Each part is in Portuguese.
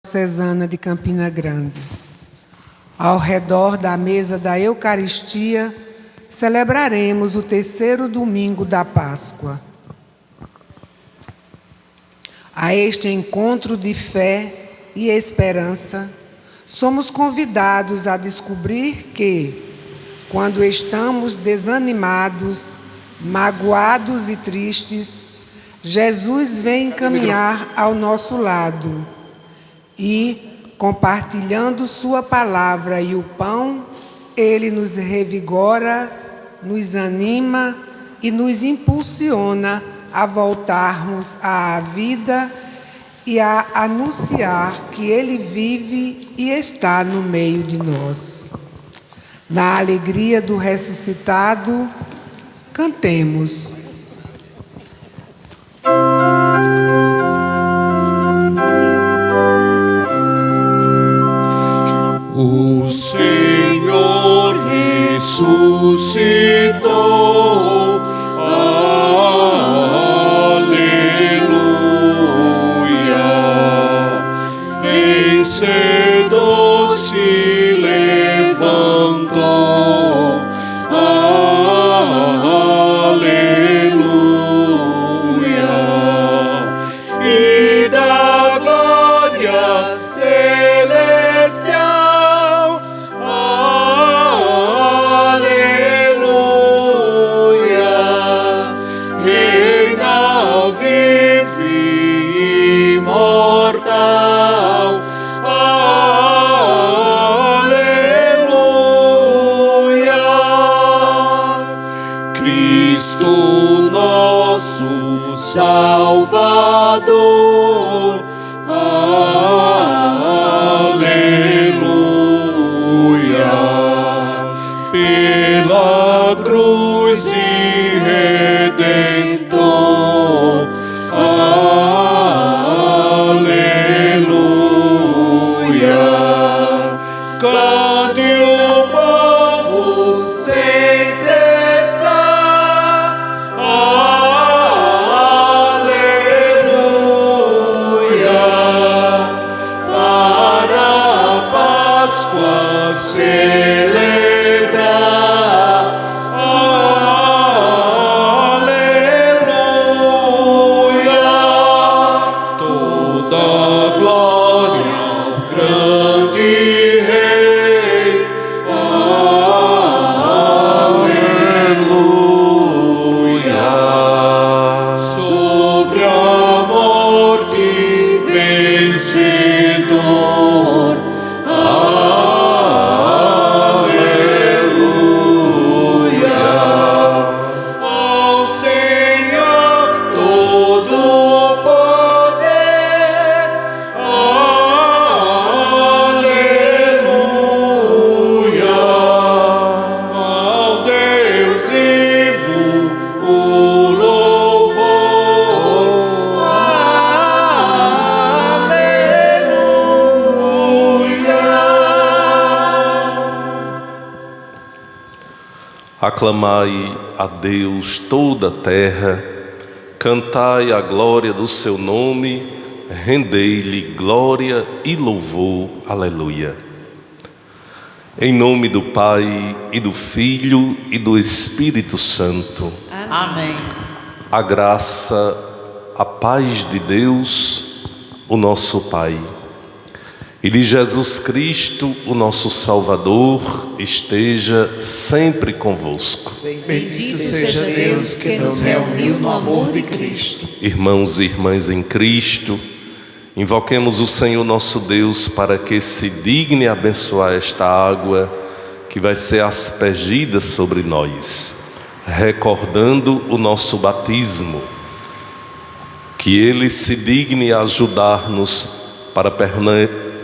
Diocesana de Campina Grande. Ao redor da mesa da Eucaristia, celebraremos o terceiro domingo da Páscoa. A este encontro de fé e esperança, somos convidados a descobrir que, quando estamos desanimados, magoados e tristes, Jesus vem caminhar ao nosso lado e, compartilhando sua palavra e o pão, Ele nos revigora, nos anima e nos impulsiona a voltarmos à vida e a anunciar que Ele vive e está no meio de nós. Na alegria do ressuscitado, cantemos. O Senhor ressuscitou, aleluia. Vencedor se levantou, aleluia. E da glória celestial, aleluia. Reina vivo e imortal, aleluia. Cristo nosso Salvador, aleluia. Pela cruz e redentor, aleluia. Cante o povo sem cessar, aleluia. Para a Páscoa celebrar, aleluia. Toda glória ao grande Rei, aleluia. Sobre a morte vencedor, aleluia. Ao Senhor todo o poder, aleluia. Ao Deus vivo o louvor, aleluia. Aclamai a Deus toda a terra, cantai a glória do seu nome, rendei-lhe glória e louvor. Aleluia. Em nome do Pai, e do Filho, e do Espírito Santo. Amém. A graça, a paz de Deus, o nosso Pai, e de Jesus Cristo, o nosso Salvador, esteja sempre convosco. Bendito seja Deus que nos reuniu no amor de Cristo. Irmãos e irmãs em Cristo, invoquemos o Senhor nosso Deus para que se digne abençoar esta água que vai ser aspergida sobre nós, recordando o nosso batismo. Que Ele se digne ajudar-nos para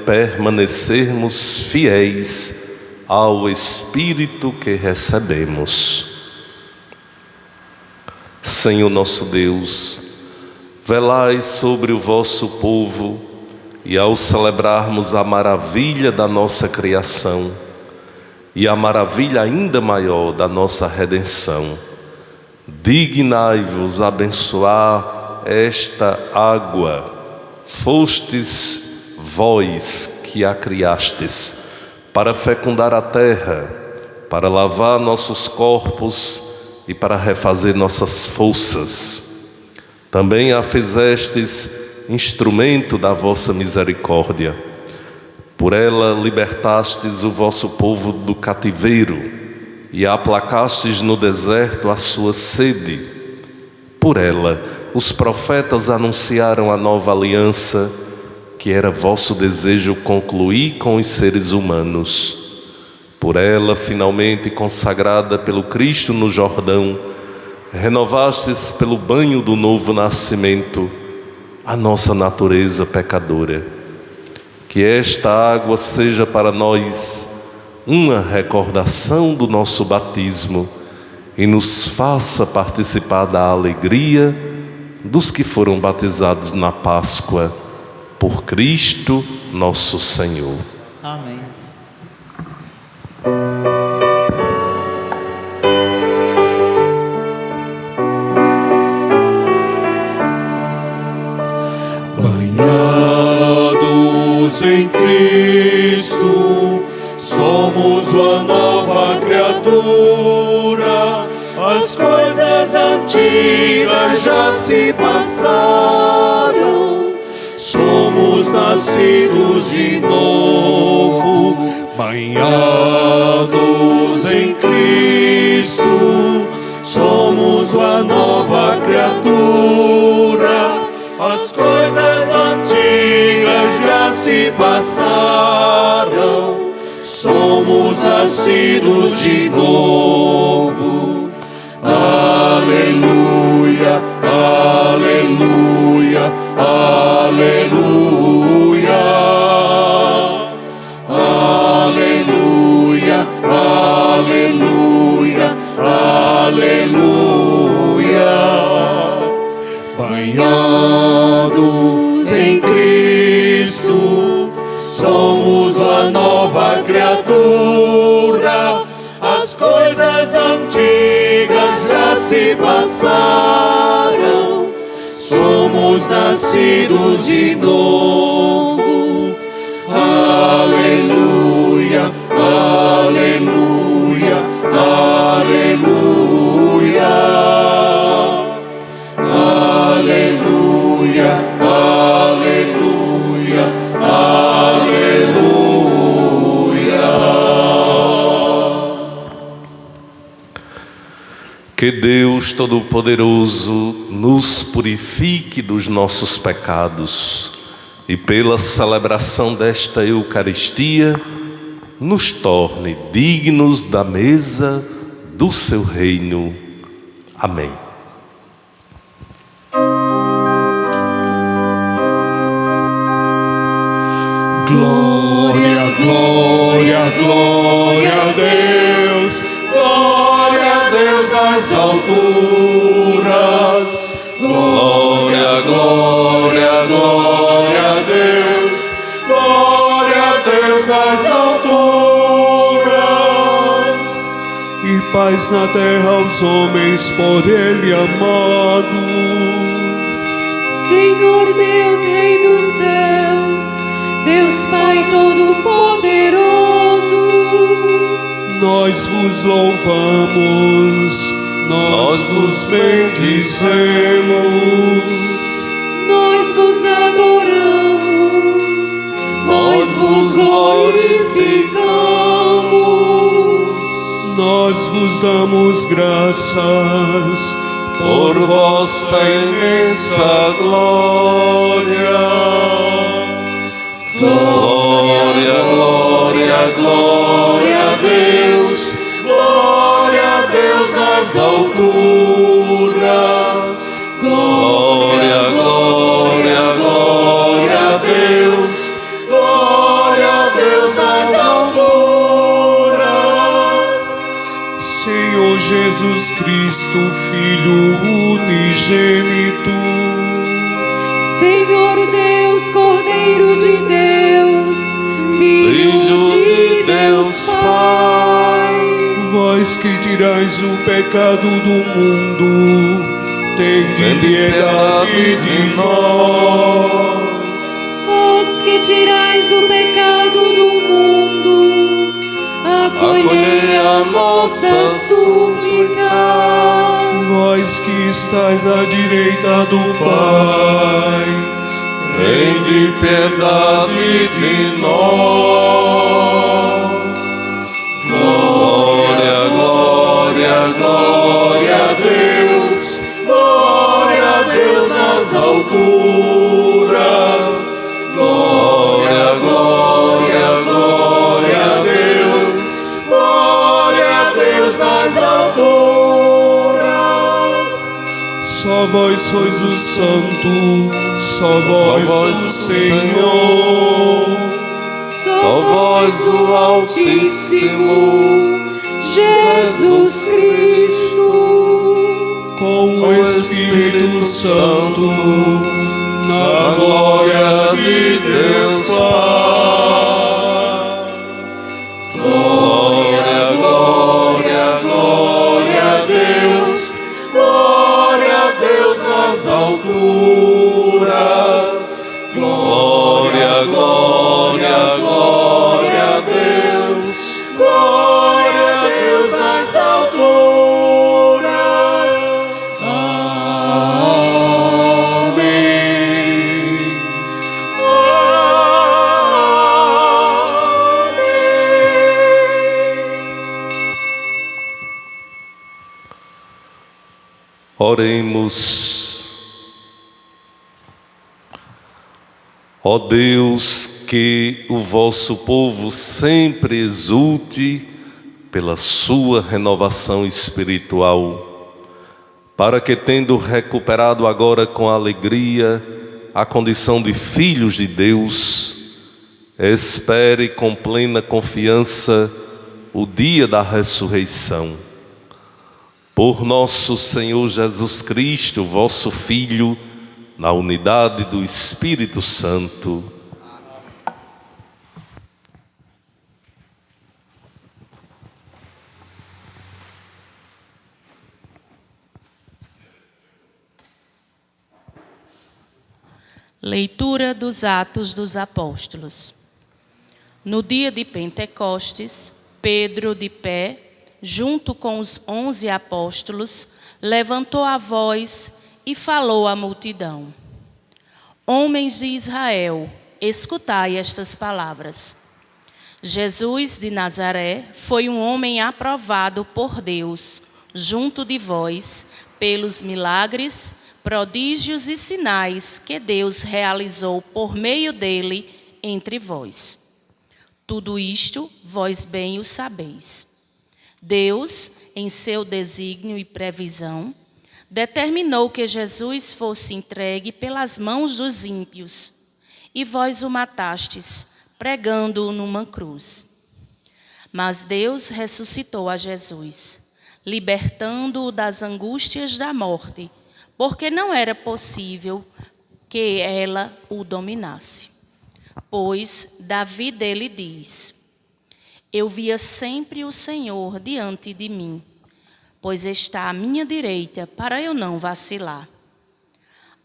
permanecermos fiéis ao Espírito que recebemos. Senhor nosso Deus, velai sobre o vosso povo e ao celebrarmos a maravilha da nossa criação e a maravilha ainda maior da nossa redenção, dignai-vos abençoar esta água. Fostes vós que a criastes, para fecundar a terra, para lavar nossos corpos e para refazer nossas forças. Também a fizestes instrumento da vossa misericórdia. Por ela libertastes o vosso povo do cativeiro e aplacastes no deserto a sua sede. Por ela os profetas anunciaram a nova aliança, que era vosso desejo concluir com os seres humanos. Por ela, finalmente consagrada pelo Cristo no Jordão, renovastes pelo banho do novo nascimento a nossa natureza pecadora. Que esta água seja para nós uma recordação do nosso batismo e nos faça participar da alegria dos que foram batizados na Páscoa por Cristo nosso Senhor. Amém. Banhados em Cristo, somos uma nova criatura. As coisas antigas já se passaram, somos nascidos de novo. Banhados em Cristo, somos uma nova criatura. As coisas antigas já se passaram, somos nascidos de novo. Aleluia, aleluia, aleluia. Aleluia, aleluia, aleluia. Banhados em Cristo, somos uma nova criatura. As coisas antigas já se passaram, somos nascidos de novo. Aleluia, aleluia, aleluia. Aleluia, aleluia, aleluia. Que Deus Todo-Poderoso nos purifique dos nossos pecados e pela celebração desta Eucaristia nos torne dignos da mesa do seu reino. Amém. Glória, glória, glória a Deus. Glória a Deus nas alturas. Glória, glória, glória a Deus. Glória a Deus nas alturas. E paz na terra aos homens por Ele amados. Senhor Deus, Rei dos céus, Deus Pai Todo-Poderoso, nós vos louvamos, nós vos bendizemos, nós vos adoramos, nós vos glorificamos, nós vos damos graças por vossa imensa glória. Glória, glória, glória a Deus. Glória a Deus nas alturas. Glória, glória, glória a Deus. Glória a Deus nas alturas. Senhor Jesus Cristo, Filho unigênito, Senhor Deus, Cordeiro de Deus, Filho de Deus Pai, vós que tirais o pecado do mundo, tende piedade de nós. vós que que tirais o pecado do mundo, acolhei a nossa súplica. Vós que estáis à direita do Pai, tende piedade de nós. Glória, glória, glória a Deus. Glória a Deus nas alturas. Glória, glória, glória a Deus. Glória a Deus nas alturas. Só vós sois o Santo, só vós o Senhor. Só vós o Altíssimo, Jesus Cristo. Com o Espírito Santo, na glória de Deus Pai. Glória, glória, glória a Deus. Glória a Deus nas alturas. Glória, glória, glória a Deus. Glória a Deus nas alturas. Amém. Oremos. Ó Deus, que o vosso povo sempre exulte pela sua renovação espiritual, para que, tendo recuperado agora com alegria a condição de filhos de Deus, espere com plena confiança o dia da ressurreição. Por nosso Senhor Jesus Cristo, vosso Filho, na unidade do Espírito Santo. Leitura dos Atos dos Apóstolos. No dia de Pentecostes, Pedro, de pé, junto com os 11 apóstolos, levantou a voz e falou à multidão: Homens de Israel, escutai estas palavras. Jesus de Nazaré foi um homem aprovado por Deus, junto de vós, pelos milagres, prodígios e sinais que Deus realizou por meio dele entre vós. Tudo isto vós bem o sabeis. Deus, em seu desígnio e previsão, determinou que Jesus fosse entregue pelas mãos dos ímpios, e vós o matastes, pregando-o numa cruz. Mas Deus ressuscitou a Jesus, libertando-o das angústias da morte, porque não era possível que ela o dominasse. Pois Davi dele diz: Eu via sempre o Senhor diante de mim, pois está à minha direita, para eu não vacilar.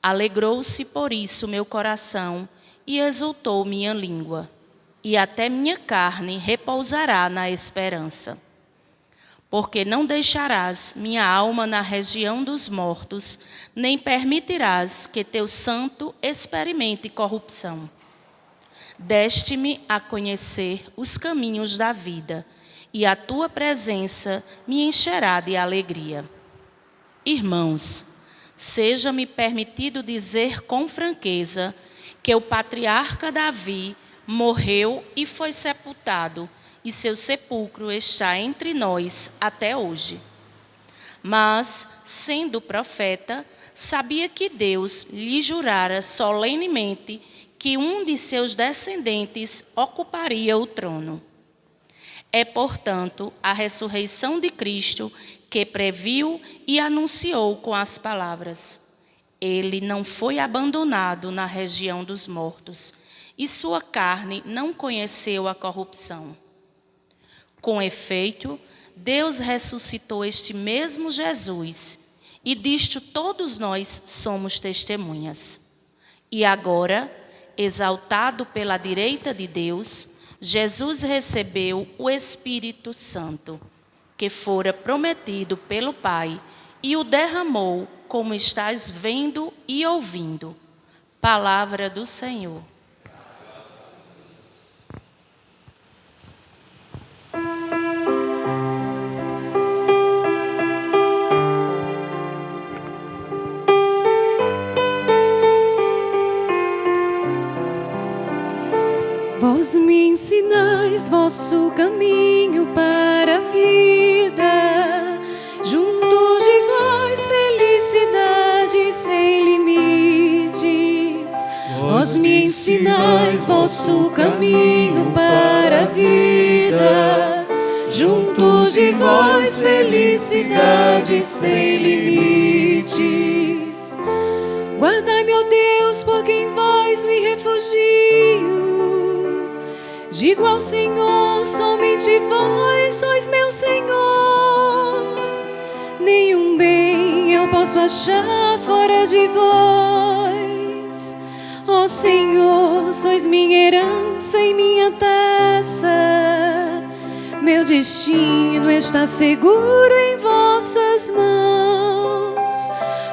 Alegrou-se por isso meu coração, e exultou minha língua, e até minha carne repousará na esperança. Porque não deixarás minha alma na região dos mortos, nem permitirás que teu santo experimente corrupção. Deste-me a conhecer os caminhos da vida, e a tua presença me encherá de alegria. Irmãos, seja-me permitido dizer com franqueza que o patriarca Davi morreu e foi sepultado, e seu sepulcro está entre nós até hoje. Mas, sendo profeta, sabia que Deus lhe jurara solenemente que um de seus descendentes ocuparia o trono. É, portanto, a ressurreição de Cristo que previu e anunciou com as palavras: Ele não foi abandonado na região dos mortos, e sua carne não conheceu a corrupção. Com efeito, Deus ressuscitou este mesmo Jesus, e disto todos nós somos testemunhas. E agora, exaltado pela direita de Deus, Jesus recebeu o Espírito Santo, que fora prometido pelo Pai, e o derramou, como estás vendo e ouvindo. Palavra do Senhor. Vós me ensinais vosso caminho para a vida, junto de vós felicidade sem limites. Vós me ensinais vosso caminho para a vida, junto de vós felicidade sem limites. Guardai-me, ó Deus, porque em vós me refugio. Digo ao Senhor, somente vós sois meu Senhor. Nenhum bem eu posso achar fora de vós. Ó Senhor, sois minha herança e minha taça. Meu destino está seguro em vossas mãos.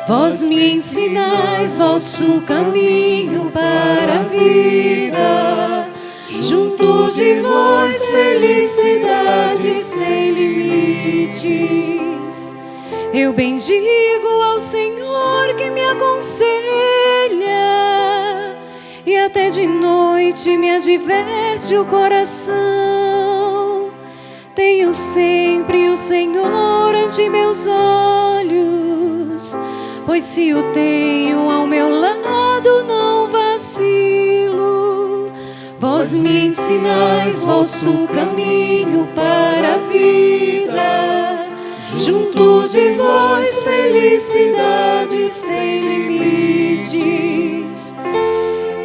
Vós me ensinais vosso caminho para a vida, junto de vós felicidade sem limites. Eu bendigo ao Senhor que me aconselha, e até de noite me adverte o coração. Tenho sempre o Senhor ante meus olhos, pois se o tenho ao meu lado não vacilo. Vós me ensinais vosso caminho para a vida, junto de vós felicidade sem limites.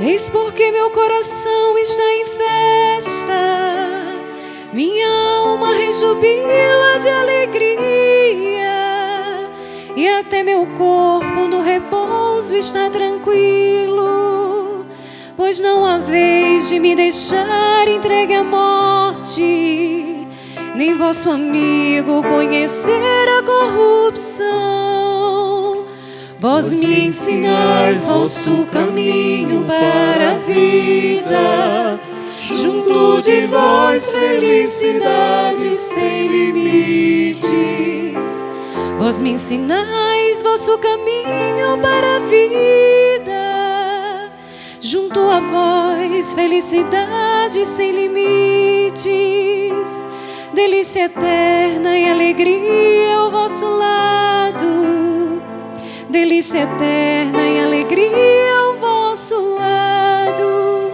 Eis porque meu coração está em festa, minha alma rejubila de alegria, e até meu corpo no repouso está tranquilo. Pois não há vez de me deixar entregue à morte, nem vosso amigo conhecer a corrupção. Vós me ensinais vosso caminho para a vida, junto de vós felicidade sem limites. Vós me ensinais vosso caminho para a vida, junto a vós felicidade sem limites. Delícia eterna e alegria ao vosso lado, delícia eterna e alegria ao vosso lado.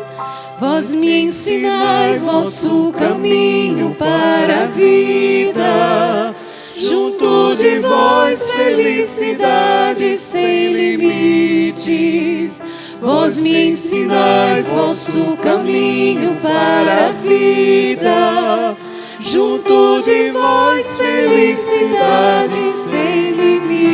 Vós me ensinais vosso caminho para a vida, junto de vós felicidade sem limites. Vós me ensinais vosso caminho para a vida, junto de vós felicidade sem limites.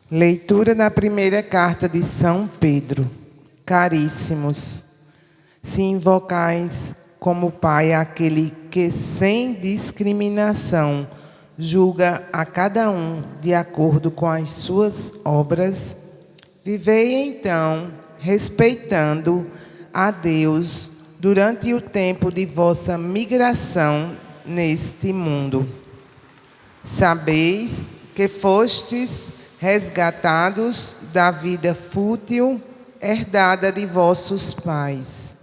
Leitura da primeira carta de São Pedro. Caríssimos, se invocais como Pai aquele que sem discriminação julga a cada um de acordo com as suas obras, vivei então respeitando a Deus durante o tempo de vossa migração neste mundo. Sabeis que fostes resgatados da vida fútil herdada de vossos pais,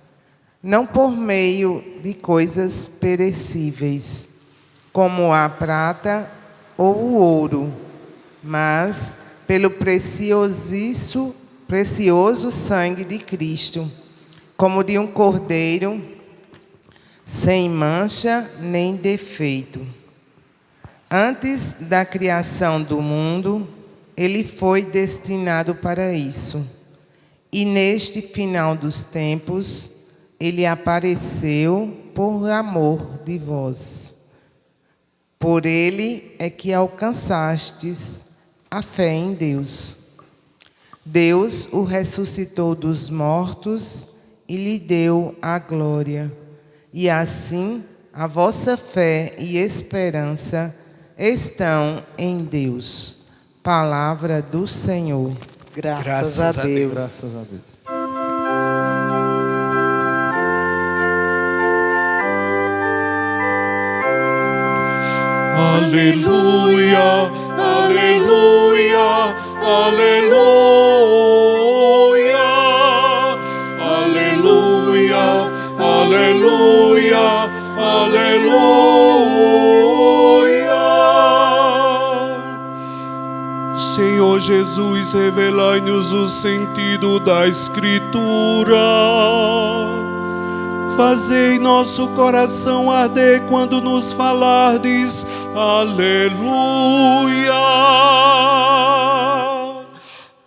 não por meio de coisas perecíveis, como a prata ou o ouro, mas pelo precioso sangue de Cristo, como de um cordeiro sem mancha nem defeito. Antes da criação do mundo, ele foi destinado para isso. E neste final dos tempos, ele apareceu por amor de vós. Por ele é que alcançastes a fé em Deus. Deus o ressuscitou dos mortos e lhe deu a glória. E assim, a vossa fé e esperança estão em Deus. Palavra do Senhor. Graças a Deus. Graças a Deus. Aleluia, aleluia, aleluia, aleluia, aleluia, aleluia. Senhor Jesus, revelai-nos o sentido da Escritura. Fazei nosso coração arder quando nos falardes. Aleluia.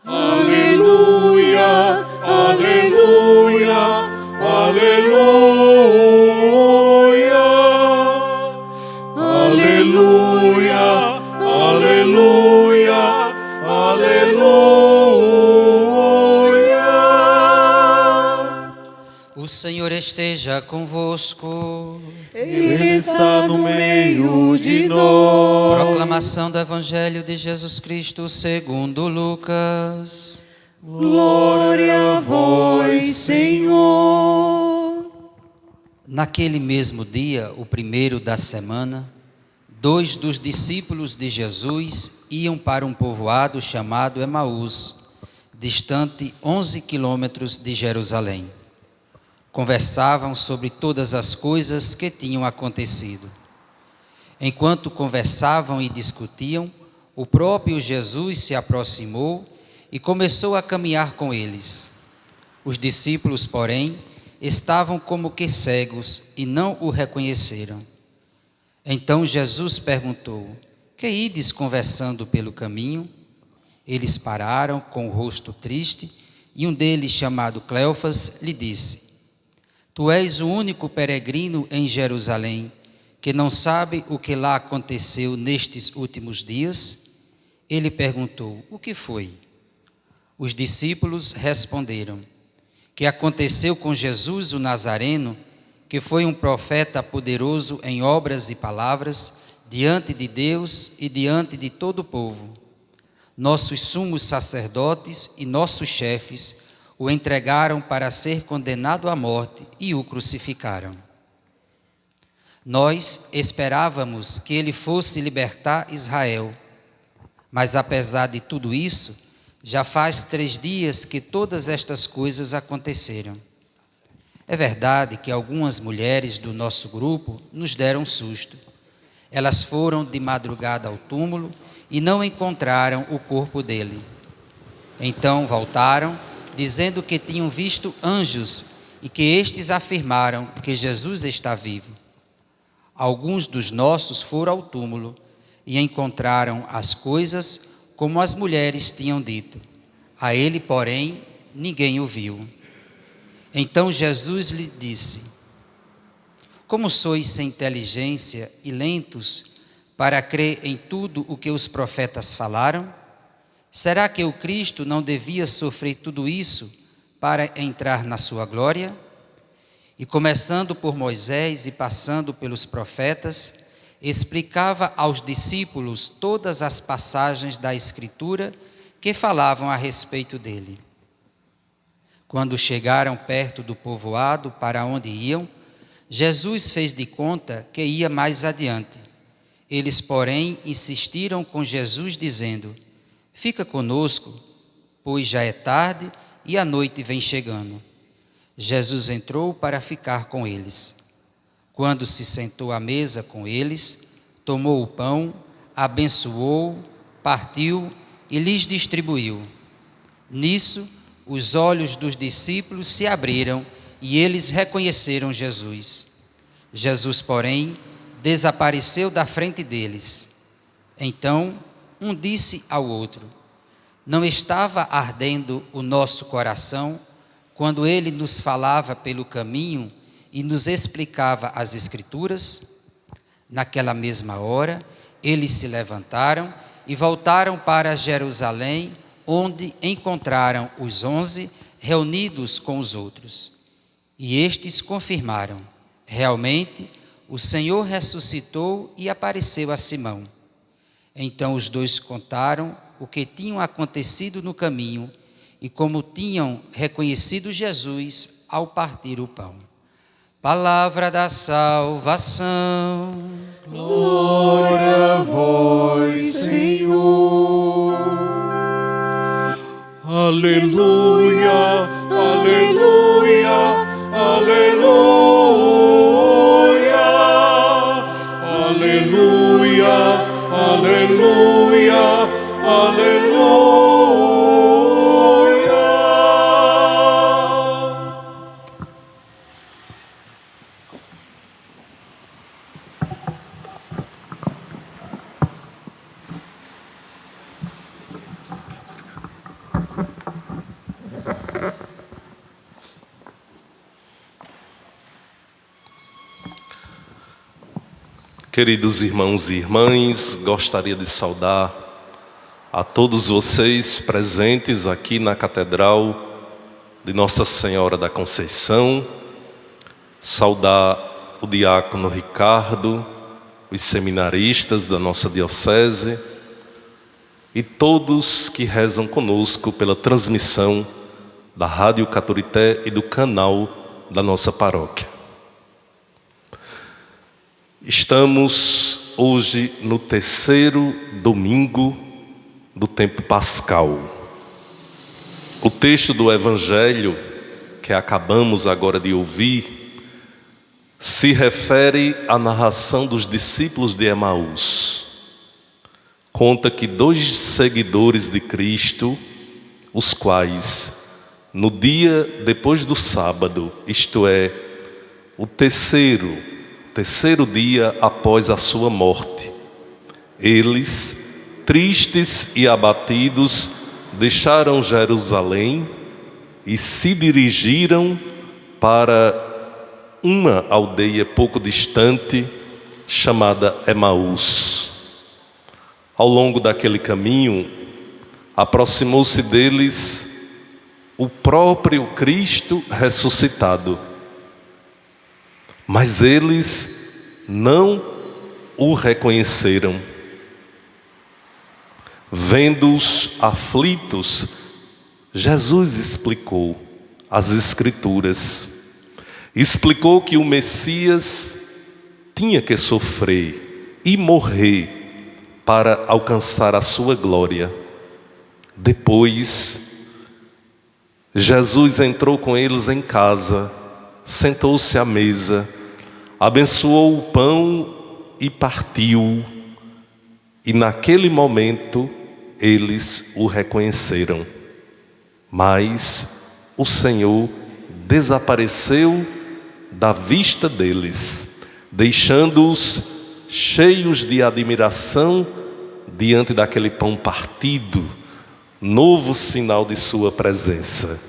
Aleluia, aleluia, aleluia. Aleluia, aleluia, aleluia. O Senhor esteja convosco. Ele está no meio de nós. Proclamação do Evangelho de Jesus Cristo segundo Lucas. Glória a vós, Senhor. Naquele mesmo dia, o primeiro da semana, 2 dos discípulos de Jesus iam para um povoado chamado Emaús, distante 11 quilômetros de Jerusalém. Conversavam sobre todas as coisas que tinham acontecido. Enquanto conversavam e discutiam, o próprio Jesus se aproximou e começou a caminhar com eles. Os discípulos, porém, estavam como que cegos e não o reconheceram. Então Jesus perguntou: que ides conversando pelo caminho? Eles pararam com o rosto triste e um deles, chamado Cleofas, lhe disse: Tu és o único peregrino em Jerusalém que não sabe o que lá aconteceu nestes últimos dias? Ele perguntou: o que foi? Os discípulos responderam: que aconteceu com Jesus o Nazareno, que foi um profeta poderoso em obras e palavras, diante de Deus e diante de todo o povo. Nossos sumos sacerdotes e nossos chefes o entregaram para ser condenado à morte e o crucificaram. Nós esperávamos que ele fosse libertar Israel, mas apesar de tudo isso, já faz 3 dias que todas estas coisas aconteceram. É verdade que algumas mulheres do nosso grupo nos deram susto. Elas foram de madrugada ao túmulo e não encontraram o corpo dele. Então voltaram, dizendo que tinham visto anjos e que estes afirmaram que Jesus está vivo. Alguns dos nossos foram ao túmulo e encontraram as coisas como as mulheres tinham dito. A ele, porém, ninguém o viu. Então Jesus lhe disse: como sois sem inteligência e lentos para crer em tudo o que os profetas falaram? Será que o Cristo não devia sofrer tudo isso para entrar na sua glória? E começando por Moisés e passando pelos profetas, explicava aos discípulos todas as passagens da Escritura que falavam a respeito dele. Quando chegaram perto do povoado para onde iam, Jesus fez de conta que ia mais adiante. Eles, porém, insistiram com Jesus, dizendo: fica conosco, pois já é tarde e a noite vem chegando. Jesus entrou para ficar com eles. Quando se sentou à mesa com eles, tomou o pão, abençoou, partiu e lhes distribuiu. Nisso, os olhos dos discípulos se abriram e eles reconheceram Jesus. Jesus, porém, desapareceu da frente deles. Então, um disse ao outro: não estava ardendo o nosso coração quando ele nos falava pelo caminho e nos explicava as Escrituras? Naquela mesma hora, eles se levantaram e voltaram para Jerusalém, onde encontraram os 11 reunidos com os outros. E estes confirmaram: realmente, o Senhor ressuscitou e apareceu a Simão. Então os dois contaram o que tinham acontecido no caminho e como tinham reconhecido Jesus ao partir o pão. Palavra da salvação. Glória a vós, Senhor. Aleluia, aleluia, aleluia, aleluia, aleluia, aleluia. Queridos irmãos e irmãs, gostaria de saudar a todos vocês presentes aqui na Catedral de Nossa Senhora da Conceição, saudar o diácono Ricardo, os seminaristas da nossa diocese e todos que rezam conosco pela transmissão da Rádio Caturité e do canal da nossa paróquia. Estamos hoje no terceiro domingo do tempo pascal. O texto do Evangelho que acabamos agora de ouvir se refere à narração dos discípulos de Emaús. Conta que 2 seguidores de Cristo, os quais, no dia depois do sábado, isto é, o terceiro dia após a sua morte, eles, tristes e abatidos, deixaram Jerusalém e se dirigiram para uma aldeia pouco distante chamada Emaús. Ao longo daquele caminho, aproximou-se deles o próprio Cristo ressuscitado. Mas eles não o reconheceram. Vendo-os aflitos, Jesus explicou as Escrituras. Explicou que o Messias tinha que sofrer e morrer para alcançar a sua glória. Depois, Jesus entrou com eles em casa, sentou-se à mesa, abençoou o pão e partiu, e naquele momento eles o reconheceram. Mas o Senhor desapareceu da vista deles, deixando-os cheios de admiração diante daquele pão partido, novo sinal de sua presença.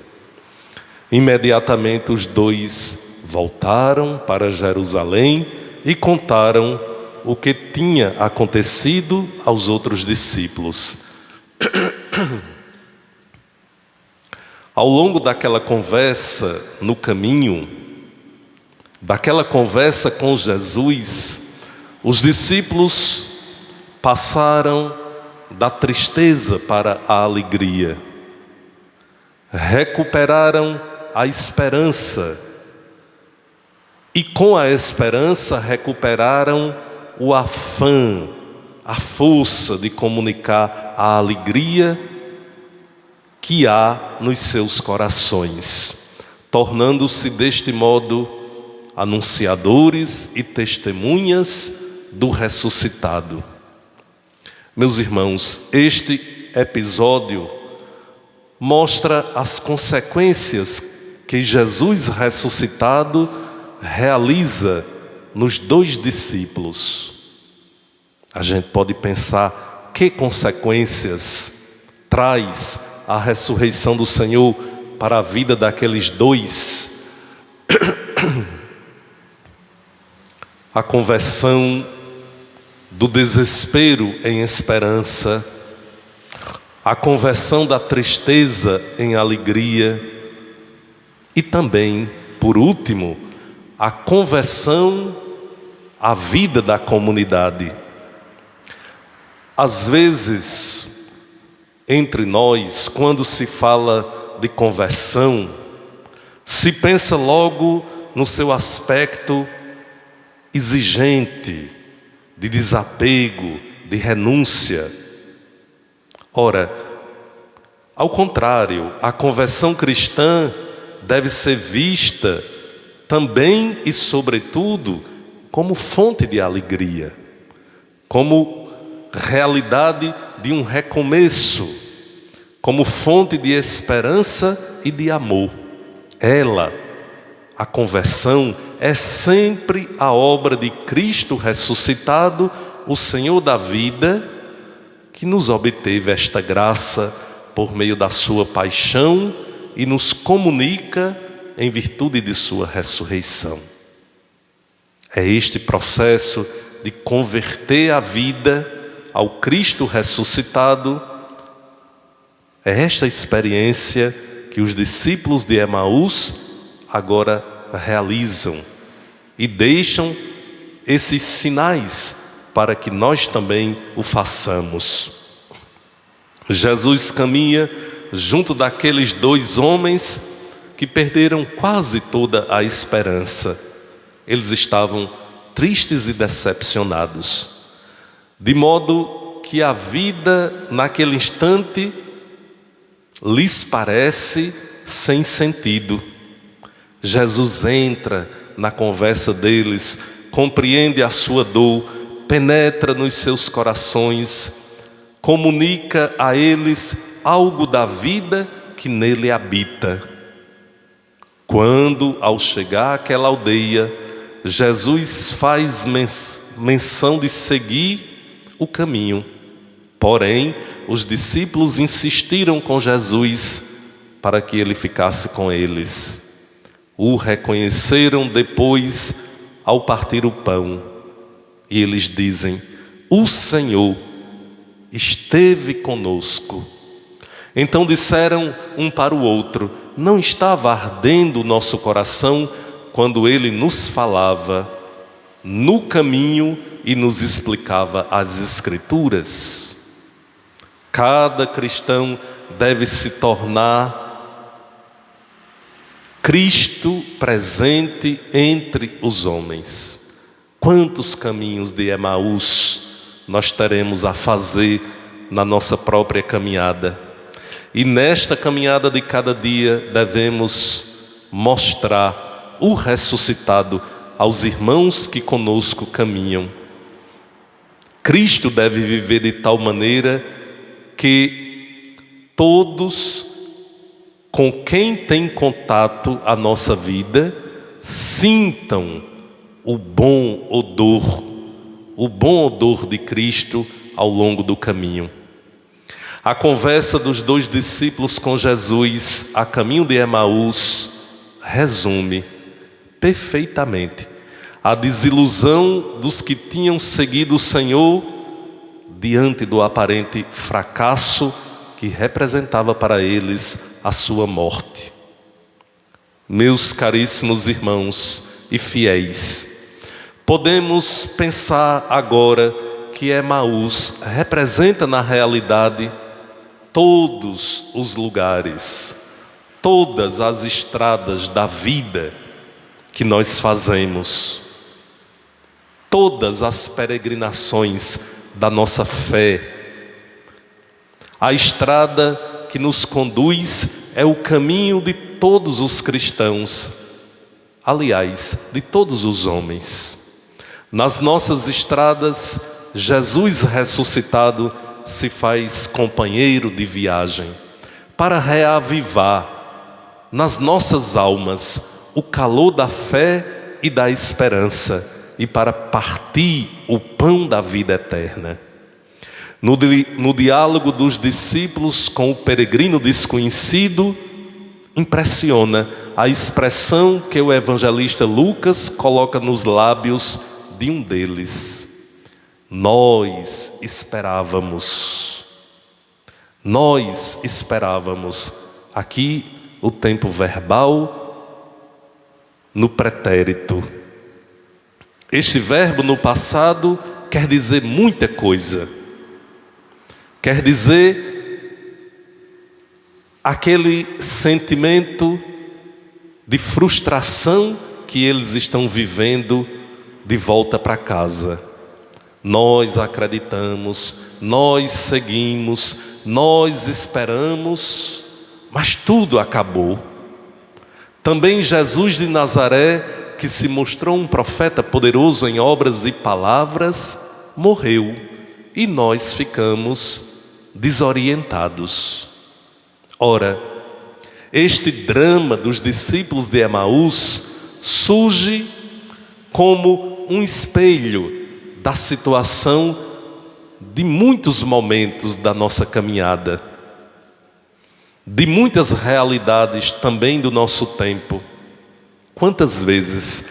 Imediatamente os 2 voltaram para Jerusalém e contaram o que tinha acontecido aos outros discípulos. Ao longo daquela conversa no caminho, daquela conversa com Jesus, os discípulos passaram da tristeza para a alegria, recuperaram a esperança e com a esperança recuperaram o afã, a força de comunicar a alegria que há nos seus corações, tornando-se deste modo anunciadores e testemunhas do ressuscitado. Meus irmãos, este episódio mostra as consequências que Jesus ressuscitado realiza nos 2 discípulos. A gente pode pensar que consequências traz a ressurreição do Senhor para a vida daqueles dois. A conversão do desespero em esperança, a conversão da tristeza em alegria e também, por último, a conversão à vida da comunidade. Às vezes, entre nós, quando se fala de conversão, se pensa logo no seu aspecto exigente, de desapego, de renúncia. Ora, ao contrário, a conversão cristã deve ser vista também e sobretudo como fonte de alegria, como realidade de um recomeço, como fonte de esperança e de amor. Ela, a conversão, é sempre a obra de Cristo ressuscitado, o Senhor da vida, que nos obteve esta graça por meio da sua paixão e nos comunica em virtude de sua ressurreição. É este processo de converter a vida ao Cristo ressuscitado, é esta experiência que os discípulos de Emaús agora realizam e deixam esses sinais para que nós também o façamos. Jesus caminha junto daqueles dois homens que perderam quase toda a esperança. Eles estavam tristes e decepcionados, de modo que a vida naquele instante lhes parece sem sentido. Jesus entra na conversa deles, compreende a sua dor, penetra nos seus corações, comunica a eles algo da vida que nele habita. Quando, ao chegar àquela aldeia, Jesus faz menção de seguir o caminho. Porém, os discípulos insistiram com Jesus para que ele ficasse com eles. O reconheceram depois ao partir o pão. E eles dizem: o Senhor esteve conosco. Então disseram um para o outro: não estava ardendo o nosso coração quando ele nos falava no caminho e nos explicava as Escrituras? Cada cristão deve se tornar Cristo presente entre os homens. Quantos caminhos de Emaús nós teremos a fazer na nossa própria caminhada? E nesta caminhada de cada dia devemos mostrar o ressuscitado aos irmãos que conosco caminham. Cristo deve viver de tal maneira que todos com quem tem contato a nossa vida sintam o bom odor de Cristo ao longo do caminho. A conversa dos dois discípulos com Jesus a caminho de Emaús resume perfeitamente a desilusão dos que tinham seguido o Senhor diante do aparente fracasso que representava para eles a sua morte. Meus caríssimos irmãos e fiéis, podemos pensar agora que Emaús representa na realidade todos os lugares, todas as estradas da vida que nós fazemos, todas as peregrinações da nossa fé. A estrada que nos conduz é o caminho de todos os cristãos, aliás, de todos os homens. Nas nossas estradas, Jesus ressuscitado se faz companheiro de viagem para reavivar nas nossas almas o calor da fé e da esperança e para partir o pão da vida eterna. No diálogo dos discípulos com o peregrino desconhecido, impressiona a expressão que o evangelista Lucas coloca nos lábios de um deles. Nós esperávamos. Nós esperávamos. Aqui o tempo verbal no pretérito. Este verbo no passado quer dizer muita coisa. Quer dizer aquele sentimento de frustração que eles estão vivendo de volta para casa. Nós acreditamos, nós seguimos, nós esperamos, mas tudo acabou. Também Jesus de Nazaré, que se mostrou um profeta poderoso em obras e palavras, morreu e nós ficamos desorientados. Ora, este drama dos discípulos de Emaús surge como um espelho da situação de muitos momentos da nossa caminhada, de muitas realidades também do nosso tempo. Quantas vezes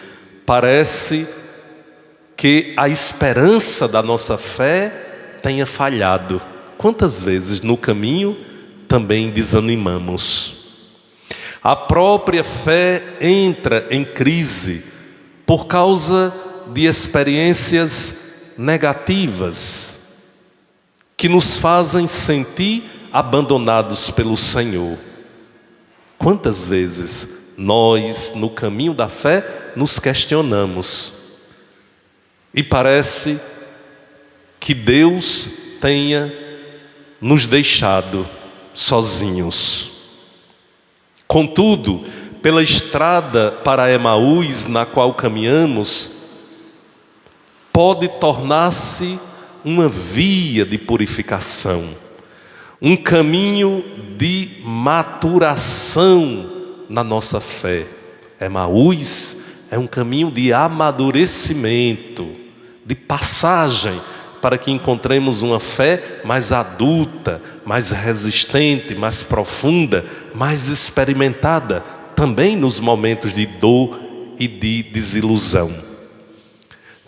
parece que a esperança da nossa fé tenha falhado? Quantas vezes no caminho também desanimamos? A própria fé entra em crise por causa de experiências negativas que nos fazem sentir abandonados pelo Senhor. Quantas vezes nós, no caminho da fé, nos questionamos e parece que Deus tenha nos deixado sozinhos. Contudo, pela estrada para Emaús, na qual caminhamos, pode tornar-se uma via de purificação, um caminho de maturação na nossa fé. Emaús é um caminho de amadurecimento, de passagem, para que encontremos uma fé mais adulta, mais resistente, mais profunda, mais experimentada, também nos momentos de dor e de desilusão.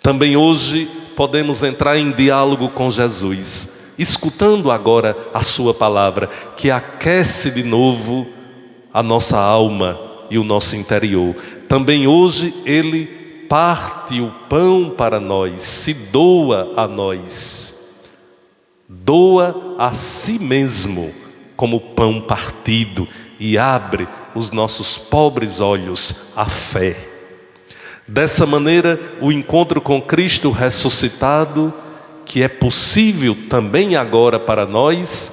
Também hoje podemos entrar em diálogo com Jesus, escutando agora a sua palavra, que aquece de novo a nossa alma e o nosso interior. Também hoje Ele parte o pão para nós, se doa a nós, doa a si mesmo como pão partido e abre os nossos pobres olhos à fé. Dessa maneira, o encontro com Cristo ressuscitado, que é possível também agora para nós,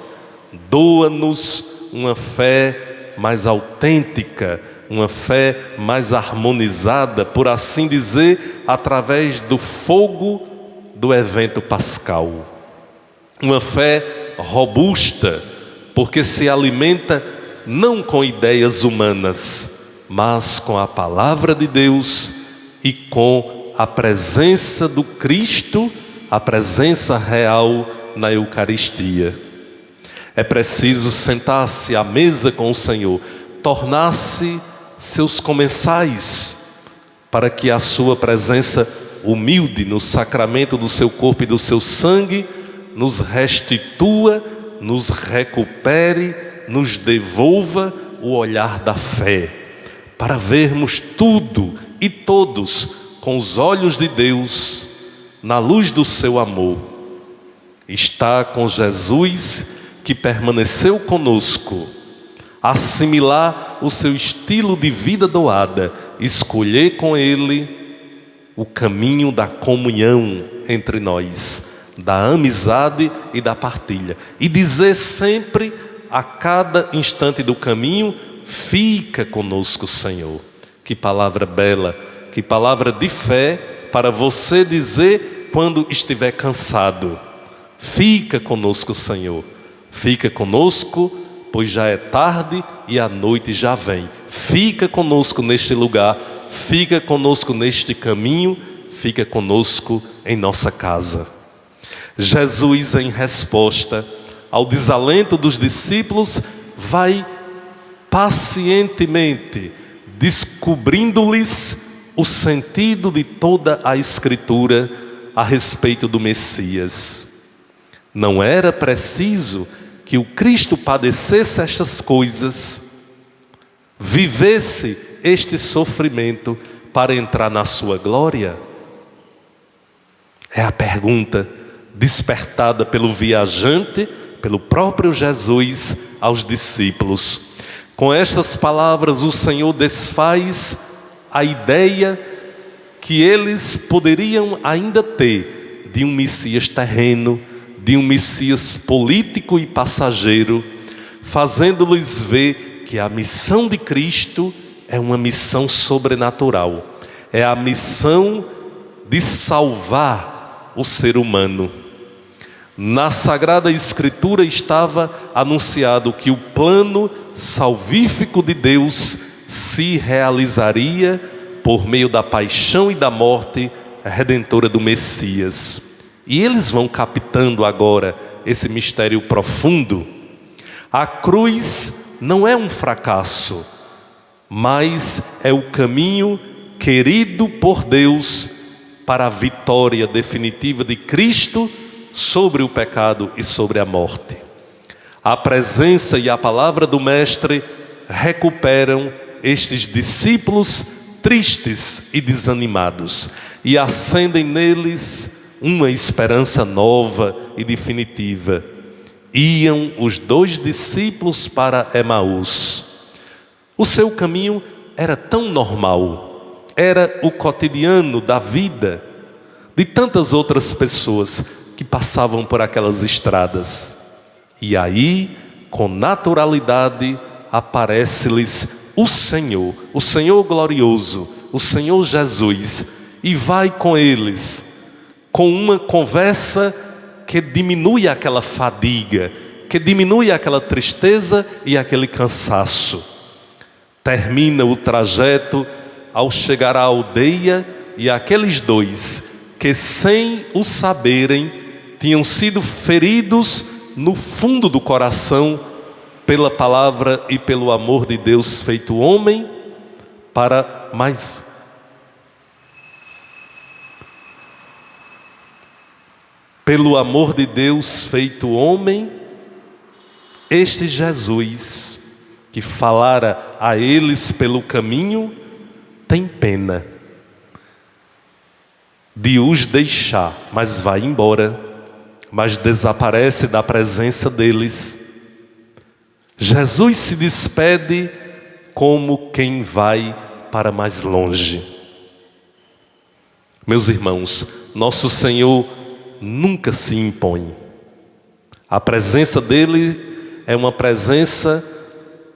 doa-nos uma fé mais autêntica, uma fé mais harmonizada, por assim dizer, através do fogo do evento pascal. Uma fé robusta, porque se alimenta não com ideias humanas, mas com a palavra de Deus e com a presença do Cristo, a presença real na Eucaristia. É preciso sentar-se à mesa com o Senhor, tornar-se seus comensais, para que a sua presença humilde no sacramento do seu corpo e do seu sangue nos restitua, nos recupere, nos devolva o olhar da fé, para vermos tudo e todos com os olhos de Deus, na luz do seu amor. Está com Jesus, que permaneceu conosco, assimilar o seu estilo de vida doada, escolher com Ele o caminho da comunhão entre nós, da amizade e da partilha, e dizer sempre, a cada instante do caminho: fica conosco, Senhor. Que palavra bela, que palavra de fé para você dizer quando estiver cansado: fica conosco, Senhor. Fica conosco, pois já é tarde e a noite já vem. Fica conosco neste lugar, fica conosco neste caminho, fica conosco em nossa casa. Jesus, em resposta ao desalento dos discípulos, vai pacientemente descobrindo-lhes o sentido de toda a Escritura a respeito do Messias. Não era preciso que o Cristo padecesse estas coisas, vivesse este sofrimento para entrar na sua glória? É a pergunta despertada pelo viajante, pelo próprio Jesus aos discípulos. Com estas palavras, o Senhor desfaz a ideia que eles poderiam ainda ter de um Messias terreno, de um Messias político e passageiro, fazendo-lhes ver que a missão de Cristo é uma missão sobrenatural, é a missão de salvar o ser humano. Na Sagrada Escritura estava anunciado que o plano salvífico de Deus se realizaria por meio da paixão e da morte redentora do Messias. E eles vão captando agora esse mistério profundo. A cruz não é um fracasso, mas é o caminho querido por Deus para a vitória definitiva de Cristo sobre o pecado e sobre a morte. A presença e a palavra do Mestre recuperam estes discípulos tristes e desanimados e acendem neles uma esperança nova e definitiva. Iam os 2 discípulos para Emaús. O seu caminho era tão normal, era o cotidiano da vida de tantas outras pessoas que passavam por aquelas estradas. E aí, com naturalidade, aparece-lhes o Senhor glorioso, o Senhor Jesus, e vai com eles, com uma conversa que diminui aquela fadiga, que diminui aquela tristeza e aquele cansaço. Termina o trajeto ao chegar à aldeia e aqueles 2, que sem o saberem, tinham sido feridos no fundo do coração pela palavra e pelo amor de Deus feito homem, pelo amor de Deus feito homem, este Jesus, que falara a eles pelo caminho, tem pena de os deixar, mas vai embora, mas desaparece da presença deles. Jesus se despede como quem vai para mais longe. Meus irmãos, nosso Senhor nunca se impõe. A presença dele é uma presença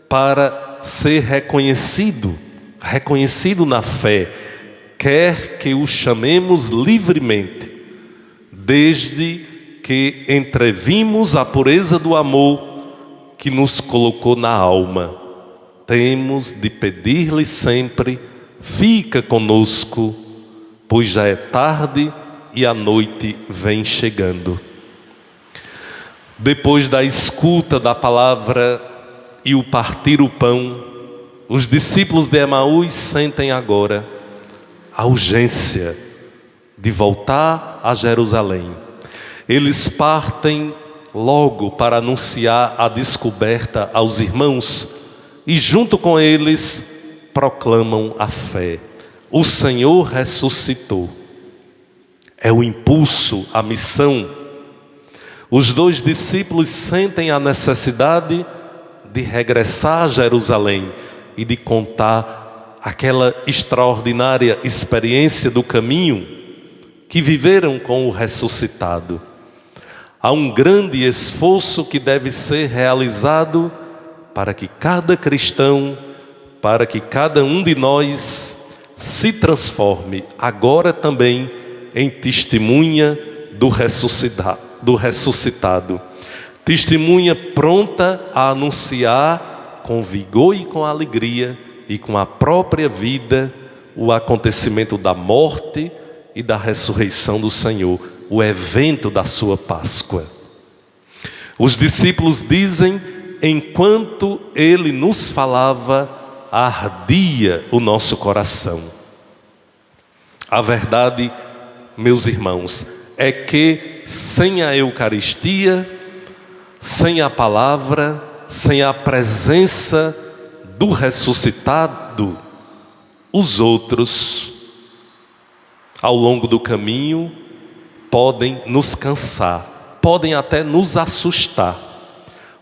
para ser reconhecido na fé, quer que o chamemos livremente, desde que entrevimos a pureza do amor que nos colocou na alma. Temos de pedir-lhe sempre: fica conosco, pois já é tarde e a noite vem chegando. Depois da escuta da palavra e o partir o pão, os discípulos de Emaús sentem agora a urgência de voltar a Jerusalém. Eles partem logo para anunciar a descoberta aos irmãos e junto com eles proclamam a fé. O Senhor ressuscitou. É o impulso, a missão. Os 2 discípulos sentem a necessidade de regressar a Jerusalém e de contar aquela extraordinária experiência do caminho que viveram com o ressuscitado. Há um grande esforço que deve ser realizado para que cada cristão, para que cada um de nós se transforme agora também em testemunha do ressuscitado. Testemunha pronta a anunciar com vigor e com alegria e com a própria vida o acontecimento da morte e da ressurreição do Senhor. o evento da sua Páscoa. Os discípulos dizem: enquanto ele nos falava, ardia o nosso coração. A verdade, meus irmãos, é que sem a Eucaristia, sem a palavra, sem a presença do ressuscitado, os outros, ao longo do caminho, podem nos cansar, podem até nos assustar.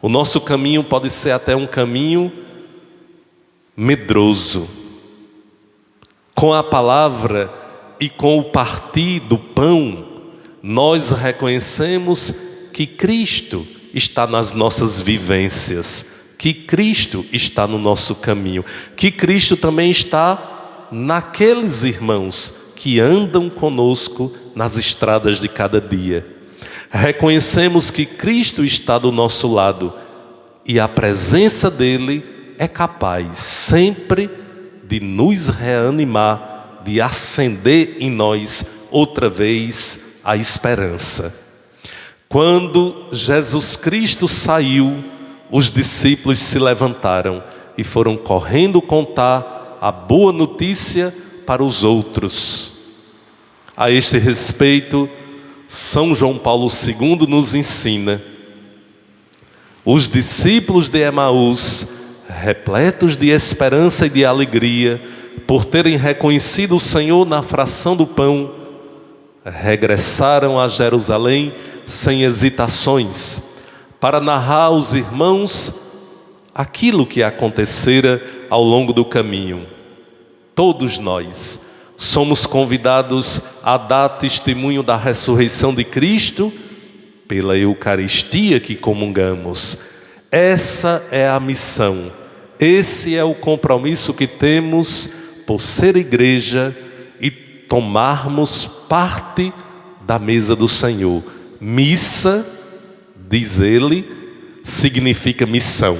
O nosso caminho pode ser até um caminho medroso. Com a palavra e com o partir do pão, nós reconhecemos que Cristo está nas nossas vivências, que Cristo está no nosso caminho, que Cristo também está naqueles irmãos que andam conosco nas estradas de cada dia. Reconhecemos que Cristo está do nosso lado e a presença dele é capaz sempre de nos reanimar, de acender em nós outra vez a esperança. Quando Jesus Cristo saiu, os discípulos se levantaram e foram correndo contar a boa notícia para os outros. A este respeito, São João Paulo II nos ensina: os discípulos de Emaús, repletos de esperança e de alegria, por terem reconhecido o Senhor na fração do pão, regressaram a Jerusalém sem hesitações, para narrar aos irmãos aquilo que acontecera ao longo do caminho. Todos nós somos convidados a dar testemunho da ressurreição de Cristo pela Eucaristia que comungamos. Essa é a missão, esse é o compromisso que temos por ser igreja e tomarmos parte da mesa do Senhor. Missa, diz ele, significa missão.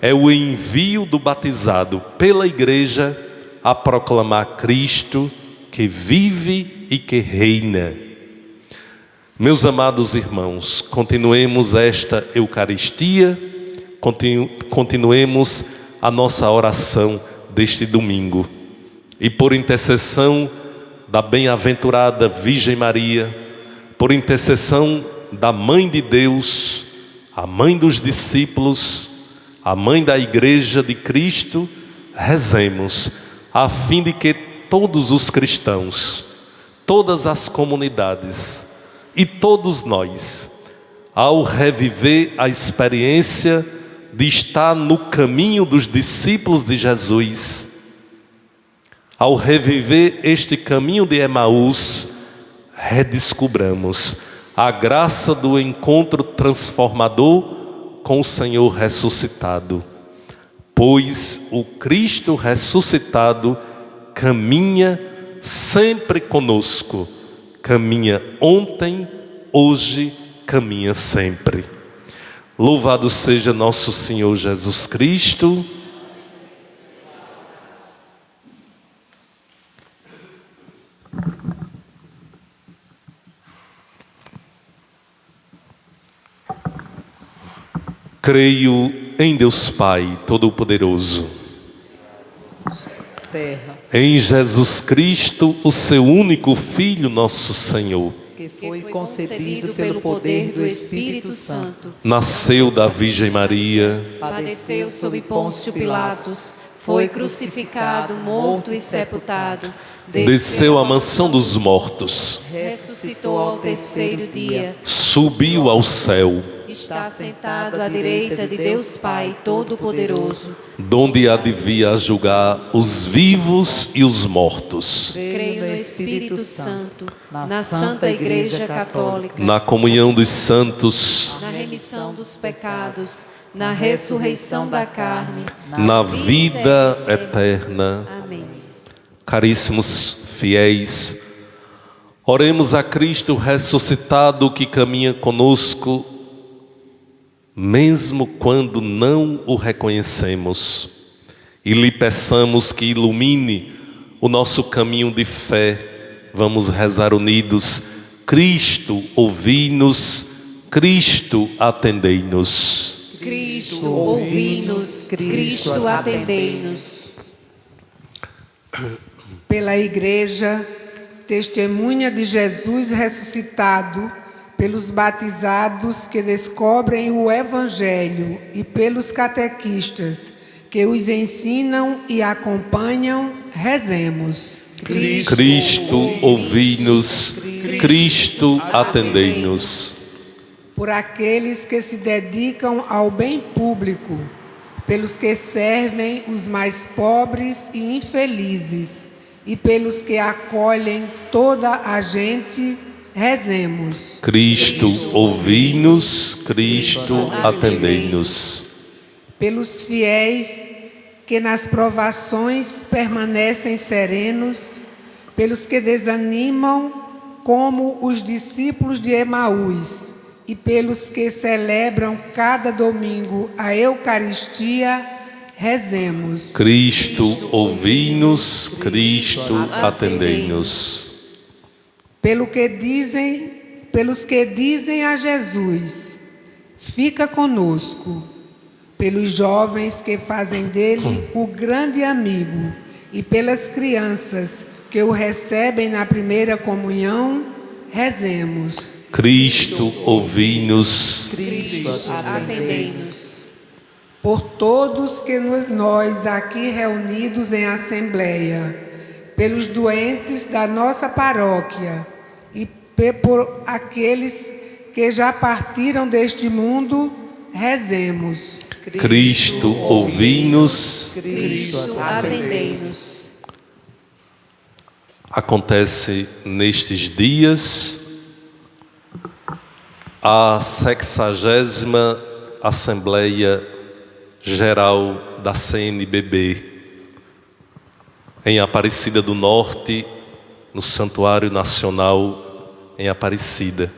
É o envio do batizado pela igreja a proclamar Cristo que vive e que reina. Meus amados irmãos, continuemos esta Eucaristia, continuemos a nossa oração deste domingo. E por intercessão da bem-aventurada Virgem Maria, por intercessão da Mãe de Deus, a Mãe dos discípulos, a Mãe da Igreja de Cristo, rezemos, a fim de que todos os cristãos, todas as comunidades e todos nós, ao reviver a experiência de estar no caminho dos discípulos de Jesus, ao reviver este caminho de Emaús, redescobramos a graça do encontro transformador com o Senhor ressuscitado. Pois o Cristo ressuscitado caminha sempre conosco, caminha ontem, hoje, caminha sempre. Louvado seja nosso Senhor Jesus Cristo. Creio em Deus Pai Todo-Poderoso, em Jesus Cristo, o seu único Filho, nosso Senhor, que foi concebido pelo poder do Espírito Santo, nasceu da Virgem Maria, padeceu sob Pôncio Pilatos, foi crucificado, morto e sepultado, desceu à mansão dos mortos, ressuscitou ao terceiro dia, subiu ao céu, está sentado à direita de Deus Pai Todo-Poderoso, donde há de vir a julgar os vivos e os mortos. creio no Espírito Santo, na Santa Igreja Católica, Na comunhão dos santos, na remissão dos pecados, na ressurreição da carne, na vida eterna. Amém. Caríssimos fiéis, oremos a Cristo ressuscitado que caminha conosco, mesmo quando não o reconhecemos, e lhe peçamos que ilumine o nosso caminho de fé. Vamos rezar unidos. Cristo, ouvi-nos. Cristo, atendei-nos. Cristo, ouvi-nos. Cristo, atendei-nos. Pela Igreja, testemunha de Jesus ressuscitado, pelos batizados que descobrem o Evangelho e pelos catequistas que os ensinam e acompanham, rezemos. Cristo, ouvi-nos. Cristo, atendei-nos. Por aqueles que se dedicam ao bem público, pelos que servem os mais pobres e infelizes, e pelos que acolhem toda a gente, rezemos. Cristo, ouvi-nos. Cristo, atendei-nos. Pelos fiéis que nas provações permanecem serenos, pelos que desanimam, como os discípulos de Emaús, e pelos que celebram cada domingo a Eucaristia, rezemos. Cristo, ouvi-nos. Cristo, atendei-nos. Pelos que dizem a Jesus, fica conosco. Pelos jovens que fazem dele o grande amigo, e pelas crianças que o recebem na primeira comunhão, rezemos. Cristo, ouvi-nos. Cristo, atendei-nos. Por todos que nós aqui reunidos em assembleia, pelos doentes da nossa paróquia e por aqueles que já partiram deste mundo, rezemos. Cristo, ouvi-nos. Cristo, atendei-nos. Acontece nestes dias a 60ª Assembleia Geral da CNBB, em Aparecida do Norte, no Santuário Nacional em Aparecida.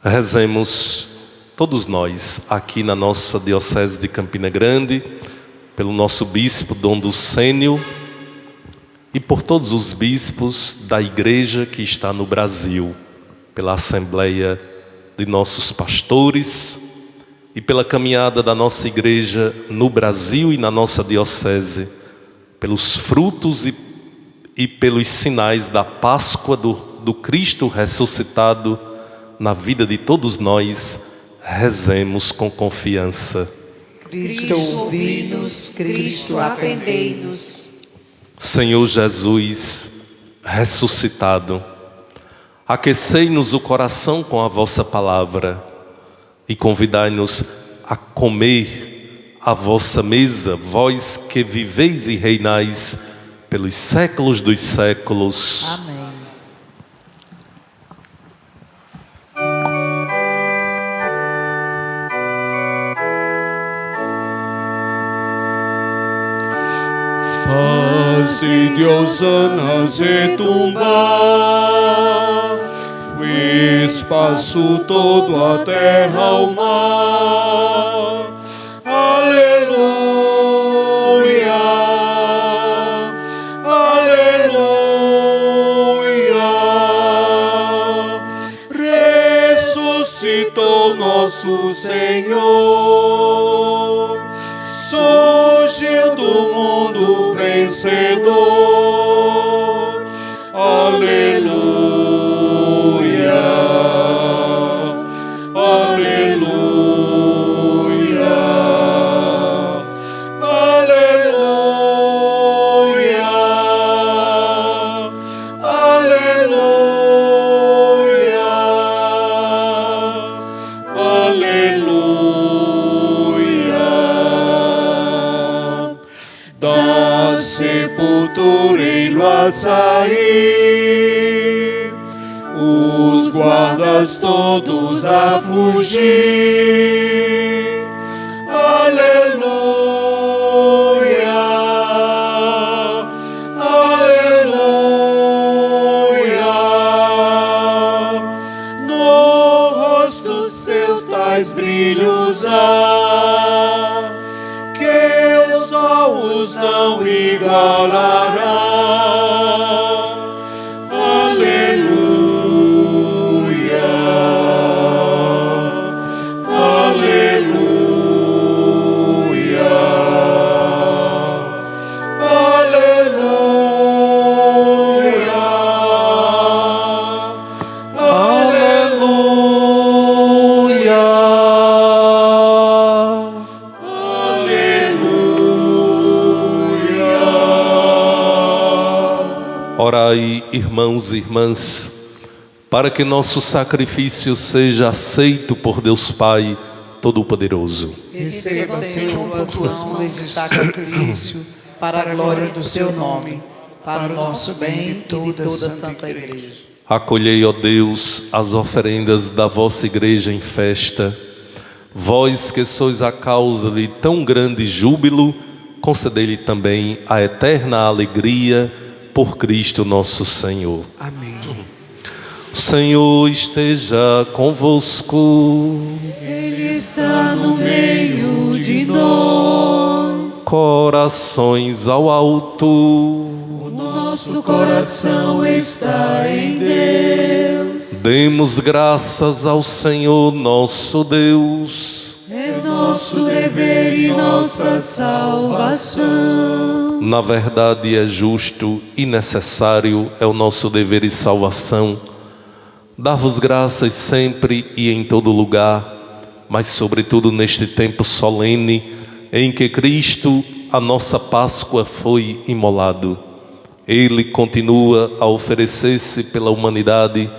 Rezemos todos nós, aqui na nossa Diocese de Campina Grande, pelo nosso Bispo Dom Ducênio e por todos os bispos da Igreja que está no Brasil, pela Assembleia de nossos pastores e pela caminhada da nossa Igreja no Brasil e na nossa Diocese, pelos frutos e pelos sinais da Páscoa do Cristo ressuscitado na vida de todos nós. Rezemos com confiança. Cristo, ouvi-nos. Cristo, atendei-nos. Senhor Jesus ressuscitado, aquecei-nos o coração com a vossa palavra e convidai-nos a comer a vossa mesa, vós que viveis e reinais pelos séculos dos séculos. Amém. Faze de hosanas retumbar, o espaço todo, a terra ao mar. Aleluia, aleluia. Ressuscitou nosso Senhor, surgiu do mundo vencedor. Aleluia, aleluia, aleluia, aleluia, aleluia. Da sepultura ele a sair, os guardas todos a fugir. Aleluia, aleluia. No rosto seus tais brilhos há, que os olhos não igualará. Aleluia, Orai, irmãos e irmãs, para que nosso sacrifício seja aceito por Deus Pai Todo-Poderoso. Receba, Senhor, por tuas mãos este sacrifício, para a glória do seu nome, para o nosso bem e de toda a Santa Igreja. Acolhei, ó Deus, as oferendas da vossa Igreja em festa. Vós que sois a causa de tão grande júbilo, concedei-lhe também a eterna alegria por Cristo nosso Senhor. Amém. O Senhor esteja convosco. Ele está no meio de nós. Corações ao alto. O nosso coração está em Deus. Demos graças ao Senhor nosso Deus. É nosso dever e nossa salvação. Na verdade é justo e necessário, é o nosso dever e salvação, dar-vos graças sempre e em todo lugar, mas sobretudo neste tempo solene em que Cristo, a nossa Páscoa, foi imolado. Ele continua a oferecer-se pela humanidade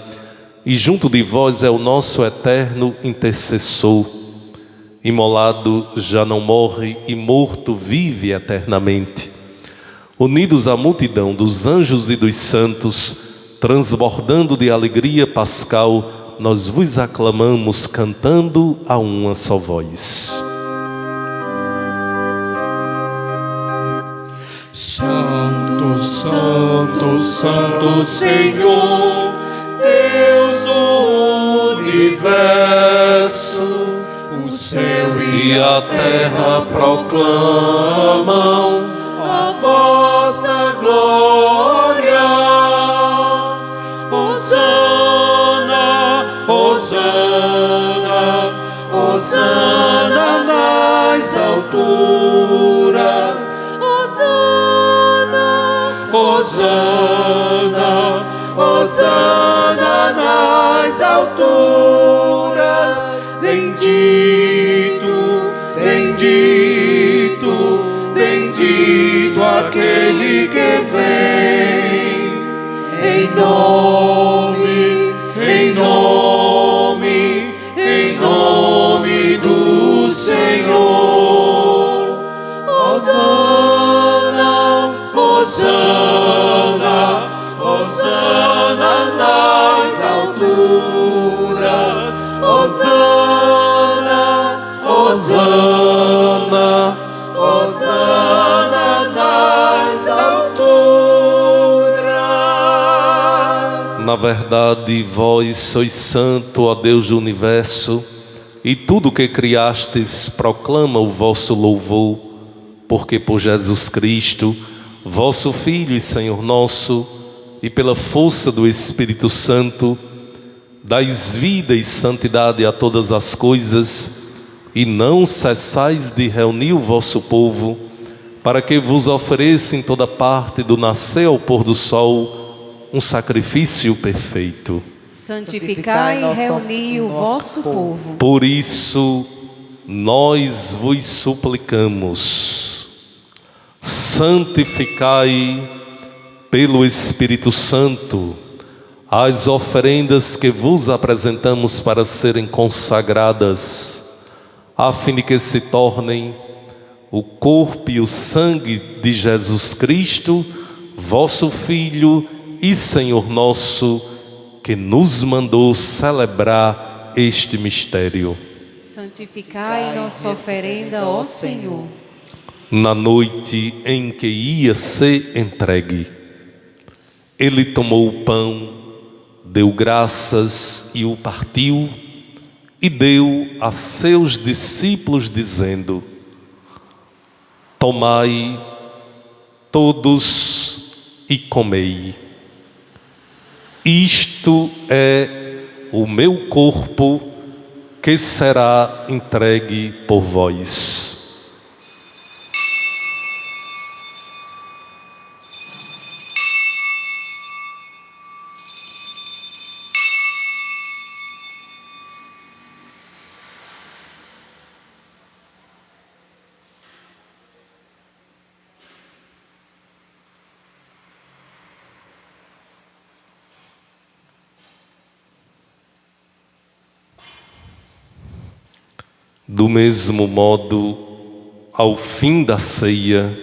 e junto de vós é o nosso eterno intercessor. Imolado já não morre e morto vive eternamente. Unidos à multidão dos anjos e dos santos, transbordando de alegria pascal, nós vos aclamamos cantando a uma só voz. Santo, Santo, Santo Senhor, Deus do universo, o céu e a terra proclamam a vossa glória. Hosana, Hosana, Hosana nas alturas. Hosana, Hosana nas alturas. Bendito, bendito, bendito aquele que vem. Em nome, em nome, em nome do Senhor. Hosana, Hosana, Hosana nas alturas. Hosana, Hosana, Hosana nas alturas. Na verdade, vós sois santo, ó Deus do universo, e tudo que criastes proclama o vosso louvor, porque por Jesus Cristo, vosso Filho e Senhor nosso, e pela força do Espírito Santo, dais vida e santidade a todas as coisas, e não cessais de reunir o vosso povo, para que vos ofereça em toda parte, do nascer ao pôr do sol, um sacrifício perfeito. Santificai e reuni o vosso povo. Por isso, nós vos suplicamos, santificai pelo Espírito Santo as oferendas que vos apresentamos para serem consagradas, a fim de que se tornem o corpo e o sangue de Jesus Cristo, vosso Filho e Senhor nosso, que nos mandou celebrar este mistério. Santificai nossa oferenda, ó Senhor. Na noite em que ia ser entregue, ele tomou o pão, deu graças e o partiu, e deu a seus discípulos, dizendo: tomai todos e comei. Isto é o meu corpo que será entregue por vós. Do mesmo modo, ao fim da ceia,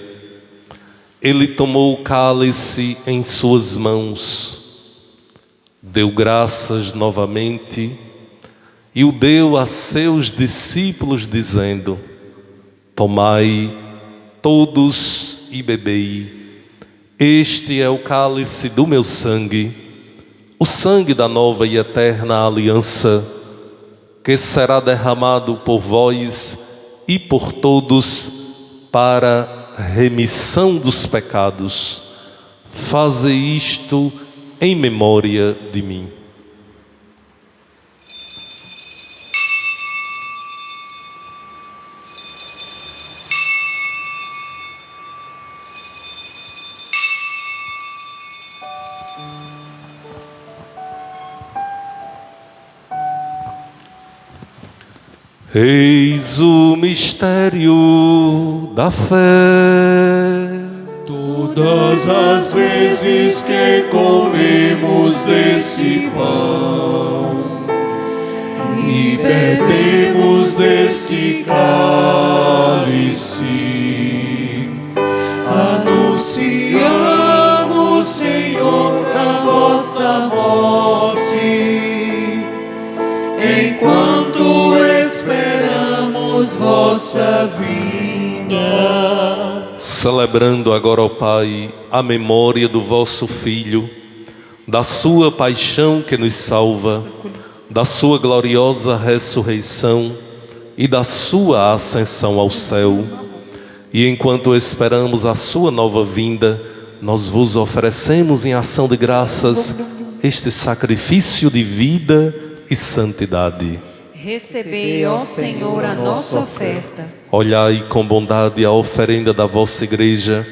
ele tomou o cálice em suas mãos, deu graças novamente e o deu a seus discípulos, dizendo: tomai todos e bebei, este é o cálice do meu sangue, o sangue da nova e eterna aliança, que será derramado por vós e por todos para remissão dos pecados. Faze isto em memória de mim. Eis o mistério da fé. Todas as vezes que comemos deste pão e bebemos deste cálice, anunciamos, Senhor, a vossa morte, enquanto esperamos vossa vinda. Celebrando agora, ó Pai, a memória do vosso Filho, da sua paixão que nos salva, da sua gloriosa ressurreição e da sua ascensão ao céu. E enquanto esperamos a sua nova vinda, nós vos oferecemos em ação de graças este sacrifício de vida e santidade. Recebei, ó Senhor, a nossa oferta. Olhai com bondade a oferenda da vossa igreja,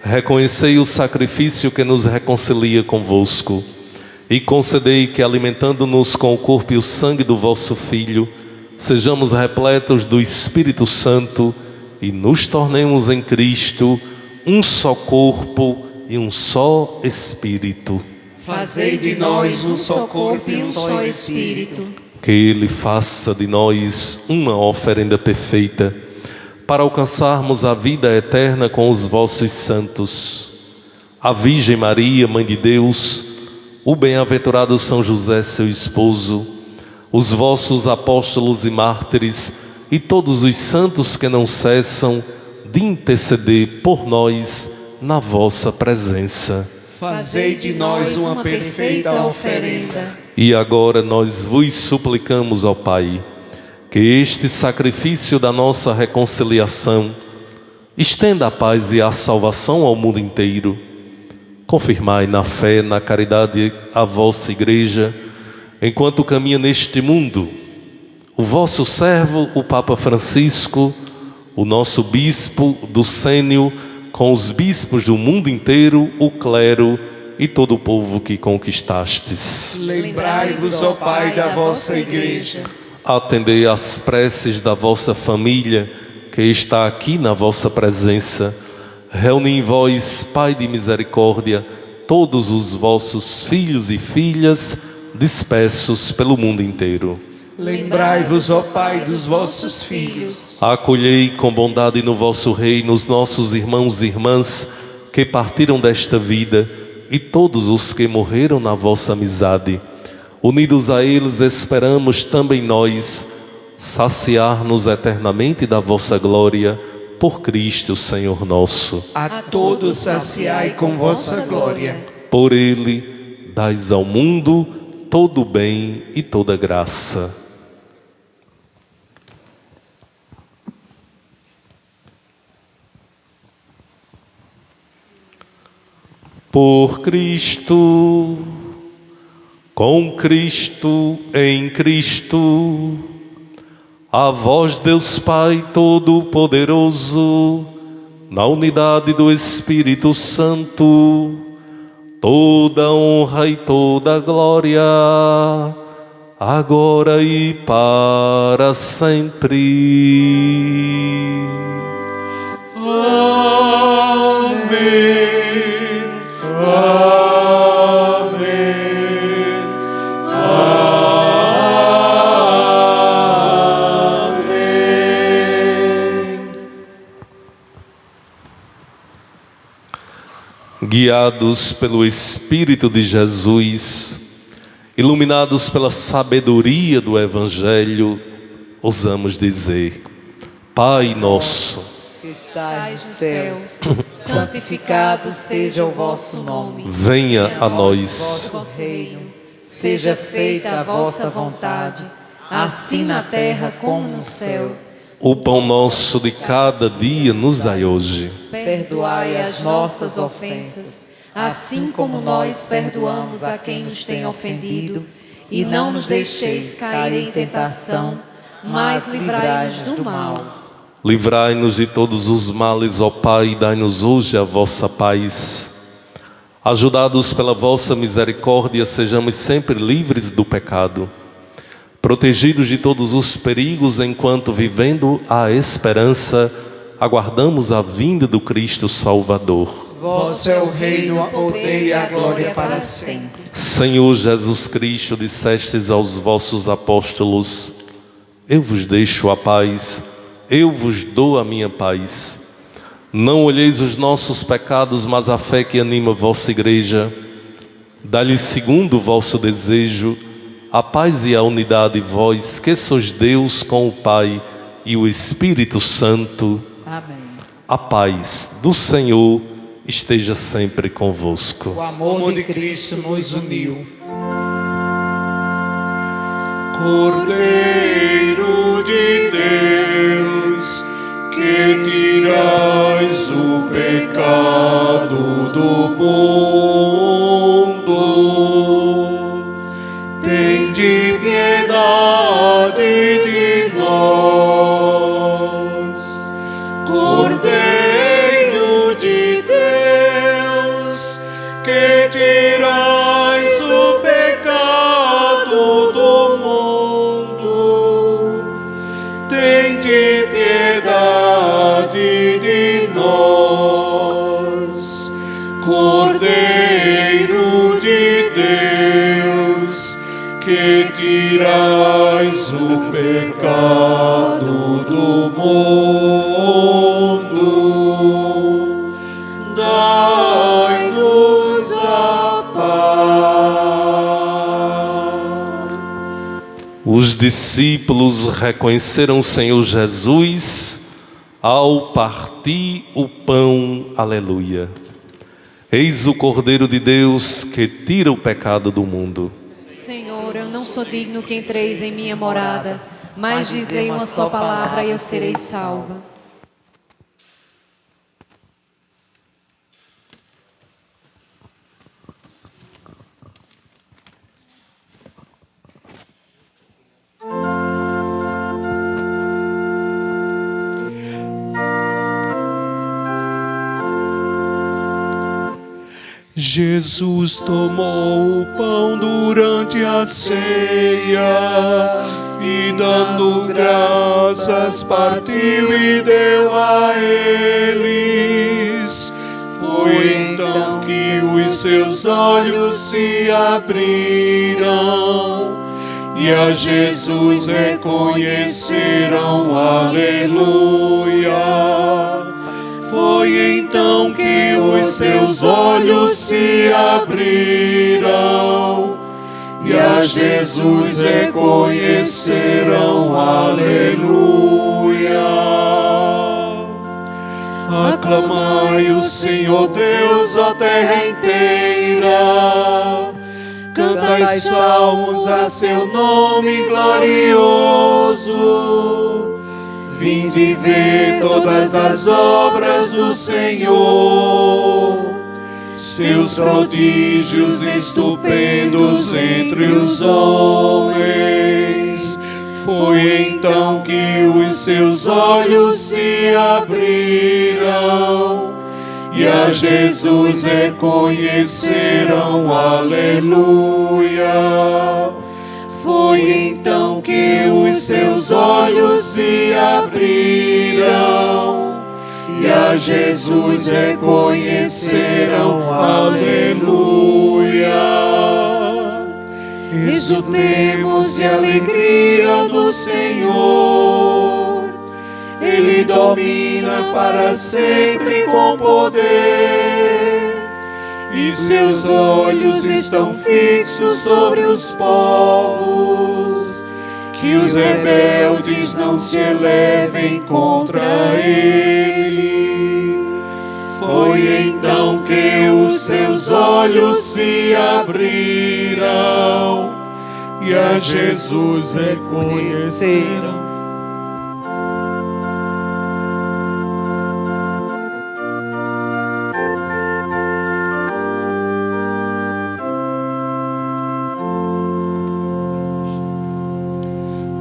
reconhecei o sacrifício que nos reconcilia convosco e concedei que, alimentando-nos com o corpo e o sangue do vosso Filho, sejamos repletos do Espírito Santo e nos tornemos em Cristo um só corpo e um só Espírito. Fazei de nós um só corpo e um só Espírito. Que Ele faça de nós uma oferenda perfeita, para alcançarmos a vida eterna com os vossos santos. A Virgem Maria, Mãe de Deus, o bem-aventurado São José, seu esposo, os vossos apóstolos e mártires, e todos os santos que não cessam de interceder por nós na vossa presença. Fazei de nós uma perfeita oferenda. E agora nós vos suplicamos, ó Pai, que este sacrifício da nossa reconciliação estenda a paz e a salvação ao mundo inteiro. Confirmai na fé, na caridade a vossa igreja, enquanto caminha neste mundo, o vosso servo, o Papa Francisco, o nosso bispo do Sênio, com os bispos do mundo inteiro, o clero e todo o povo que conquistastes. Lembrai-vos, ó Pai, da vossa igreja. Atendei às preces da vossa família, que está aqui na vossa presença. Reuni em vós, Pai de misericórdia, todos os vossos filhos e filhas, dispersos pelo mundo inteiro. Lembrai-vos, ó Pai, dos vossos filhos. Acolhei com bondade no vosso reino os nossos irmãos e irmãs que partiram desta vida e todos os que morreram na vossa amizade. Unidos a eles, esperamos também nós saciar-nos eternamente da vossa glória, por Cristo, Senhor nosso. A todos saciai com vossa glória. Por Ele, dais ao mundo todo o bem e toda graça. Por Cristo, com Cristo, em Cristo, a vós, Deus Pai Todo-Poderoso, na unidade do Espírito Santo, toda honra e toda glória, agora e para sempre. Amém. Amém. Amém. Guiados pelo Espírito de Jesus, iluminados pela sabedoria do Evangelho, ousamos dizer: Pai nosso, que estais nos céus, santificado seja o vosso nome. venha a nós O vosso reino, seja feita a vossa vontade, assim na terra como no céu. o pão nosso de cada dia nos dai hoje. Perdoai as nossas ofensas, assim como nós perdoamos a quem nos tem ofendido, e não nos deixeis cair em tentação, mas livrai-nos do mal. Livrai-nos de todos os males, ó Pai, e dai-nos hoje a vossa paz. Ajudados pela vossa misericórdia, sejamos sempre livres do pecado, protegidos de todos os perigos, enquanto, vivendo a esperança, aguardamos a vinda do Cristo Salvador. Vosso é o reino, o poder e a glória para sempre. Senhor Jesus Cristo, dissestes aos vossos apóstolos: eu vos deixo a paz, eu vos dou a minha paz. Não olheis os nossos pecados, mas a fé que anima a vossa igreja. Dá-lhe segundo o vosso desejo a paz e a unidade, vós que sois Deus com o Pai e o Espírito Santo. Amém. A paz do Senhor esteja sempre convosco. O amor de Cristo nos uniu. Cordeiro de Deus, que tirais o pecado do mundo, tende piedade de nós. Cordeiro de Deus, que tirais o pecado do mundo, tende piedade de nós. Cordeiro de Deus, que tirais o pecado do mundo, dai-nos a paz. Os discípulos reconheceram o Senhor Jesus ao partir o pão. Aleluia. Eis o Cordeiro de Deus que tira o pecado do mundo. Senhor, eu não sou digno que entreis em minha morada, mas dizei uma só palavra e eu serei salva. Jesus tomou o pão durante a ceia e, dando graças, partiu e deu a eles. Foi então que os seus olhos se abriram e a Jesus reconheceram. Aleluia. Foi então que os seus olhos se abriram e a Jesus reconheceram. Aleluia. Aclamai o Senhor Deus, a terra inteira. Cantai salmos a seu nome glorioso. Vinde ver todas as obras do Senhor, seus prodígios estupendos entre os homens. Foi então que os seus olhos se abriram e a Jesus reconheceram. Aleluia. Foi então que os seus olhos se abriram e a Jesus reconheceram. Aleluia. Exultemos de alegria no Senhor, Ele domina para sempre com poder. e seus olhos estão fixos sobre os povos. Que os rebeldes não se elevem contra ele. Foi então que os seus olhos se abriram e a Jesus reconheceram.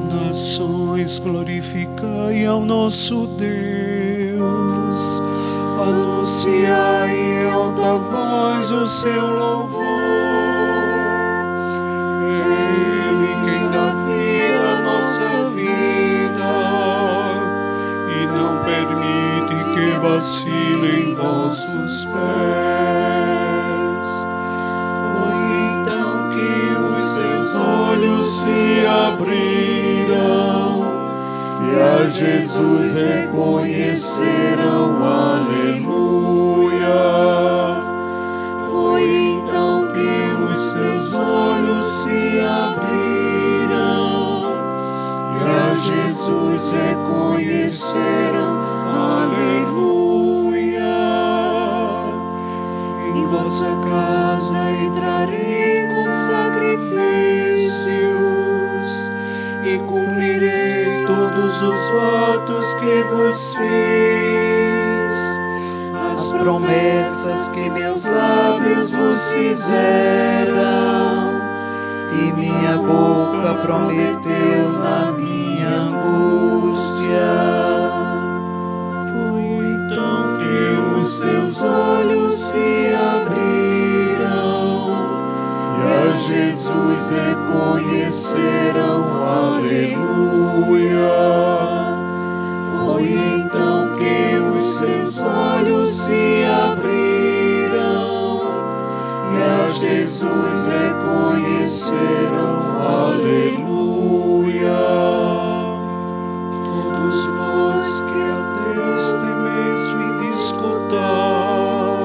Nações, glorificai ao nosso Deus, anunciai em alta voz o seu louvor. Ele quem dá vida à nossa vida e não permite que vacilem vossos pés. Foi então que os seus olhos se abriram e a Jesus reconheceram. Aleluia. Foi então que os seus olhos se abriram e a Jesus reconheceram. Aleluia. Em vossa casa entrarei com sacrifícios e cumprirei todos os votos que vos fiz, as promessas que meus lábios vos fizeram, e minha boca prometeu na minha angústia. Foi então que os seus olhos se abriram e a Jesus reconheceram. Aleluia. Foi então que os seus olhos se abriram e a Jesus reconheceram. Aleluia. Todos vós que a Deus temeis, vinde escutar,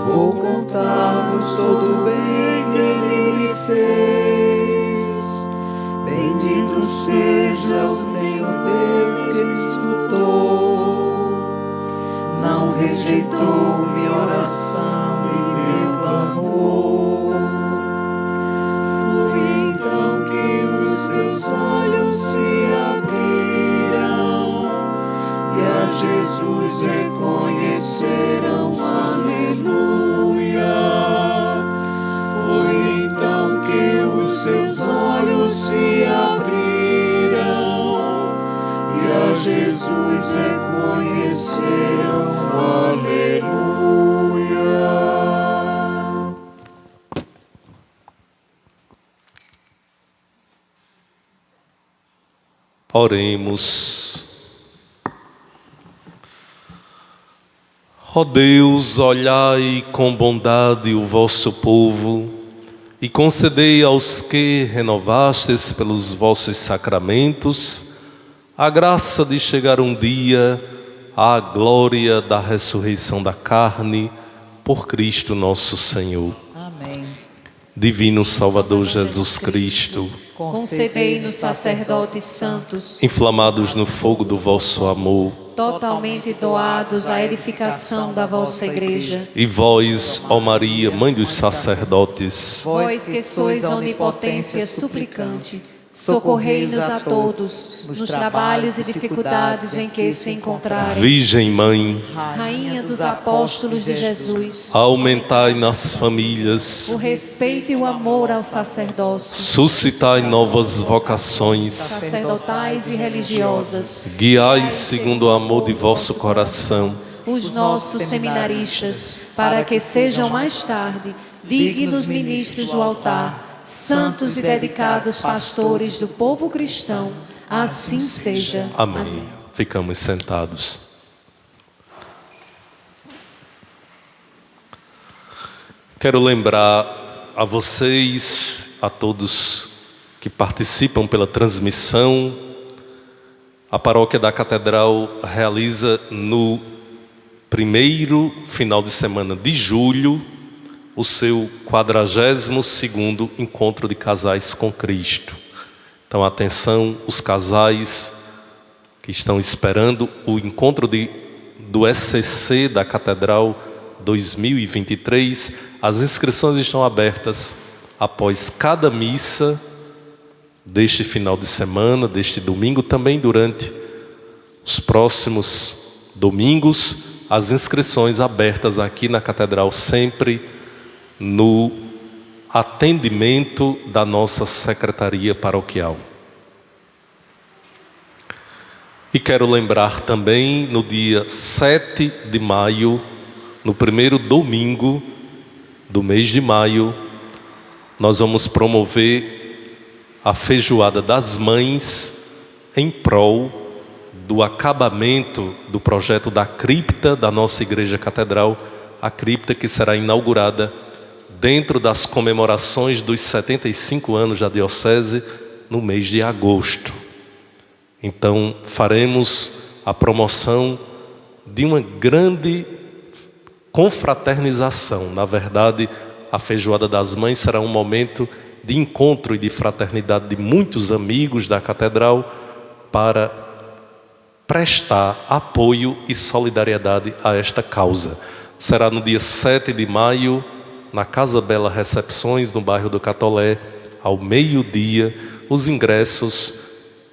vou contar-vos todo o bem que Ele me fez. Bendito seja o Senhor Deus que me escutou, não rejeitou minha oração e meu clamor. Foi então que os seus olhos se abriram e a Jesus reconheceram. Aleluia. Foi então que os seus olhos se abriram e a Jesus reconheceram. Aleluia. Oremos. Ó Deus, olhai com bondade o vosso povo e concedei aos que renovastes pelos vossos sacramentos a graça de chegar um dia à glória da ressurreição da carne por Cristo nosso Senhor. Amém. Divino Salvador Jesus Cristo, concedei-nos sacerdotes santos, inflamados no fogo do vosso amor, totalmente doados à edificação da vossa Igreja. e vós, ó Maria, Mãe dos sacerdotes, Vós que sois a onipotência suplicante, socorrei-nos a todos nos trabalhos e dificuldades em que se encontrarem. Virgem Mãe, Rainha dos apóstolos de Jesus, aumentai nas famílias, o respeito e o amor ao sacerdócio, suscitai novas vocações, sacerdotais e religiosas, guiai segundo o amor de vosso coração, os nossos seminaristas, para que sejam mais tarde dignos ministros do altar, santos e dedicados pastores do povo cristão. Assim seja. Amém. Ficamos sentados. Quero lembrar a vocês, a todos que participam pela transmissão, a Paróquia da Catedral realiza no primeiro final de semana de julho o seu 42º Encontro de Casais com Cristo. Então, atenção, os casais que estão esperando o encontro do SCC da Catedral 2023, as inscrições estão abertas após cada missa deste final de semana, deste domingo, também durante os próximos domingos, as inscrições abertas aqui na Catedral, sempre no atendimento da nossa secretaria paroquial. E quero lembrar também, no dia 7 de maio, no primeiro domingo do mês de maio, nós vamos promover a Feijoada das Mães em prol do acabamento do projeto da cripta da nossa Igreja Catedral, a cripta que será inaugurada dentro das comemorações dos 75 anos da Diocese no mês de agosto. Então, faremos a promoção de uma grande confraternização. Na verdade, a Feijoada das Mães será um momento de encontro e de fraternidade de muitos amigos da Catedral para prestar apoio e solidariedade a esta causa. Será no dia 7 de maio, na Casa Bela Recepções, no bairro do Catolé, ao meio-dia. Os ingressos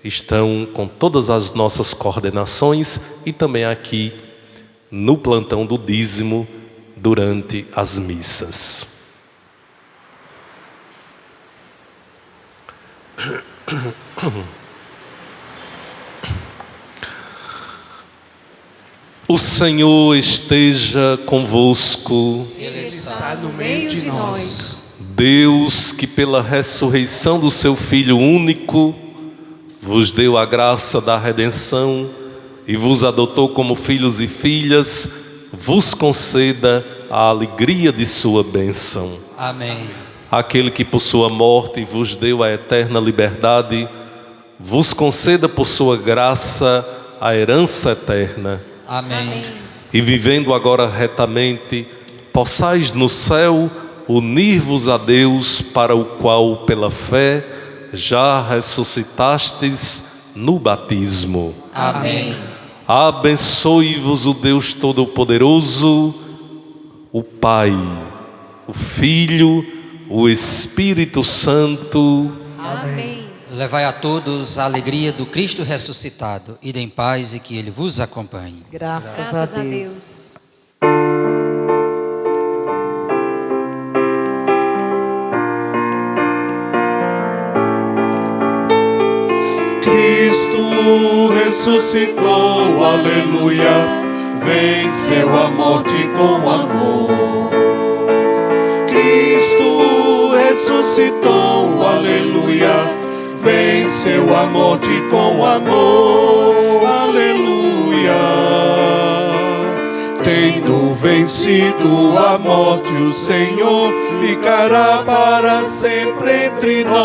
estão com todas as nossas coordenações e também aqui no plantão do dízimo durante as missas. O Senhor esteja convosco. Ele está no meio de nós. Deus, que pela ressurreição do seu Filho único vos deu a graça da redenção e vos adotou como filhos e filhas, vos conceda a alegria de sua bênção. Amém. Aquele que por sua morte vos deu a eterna liberdade, vos conceda por sua graça a herança eterna. Amém. E vivendo agora retamente, possais no céu unir-vos a Deus, para o qual, pela fé, já ressuscitastes no batismo. Amém. Abençoe-vos o Deus Todo-Poderoso, o Pai, o Filho, o Espírito Santo. Amém. Levai a todos a alegria do Cristo ressuscitado. Ide em paz e que Ele vos acompanhe. Graças a Deus. Cristo ressuscitou, aleluia, venceu a morte com amor. Cristo ressuscitou, aleluia, venceu a morte com amor, aleluia. Tendo vencido a morte, o Senhor ficará para sempre entre nós.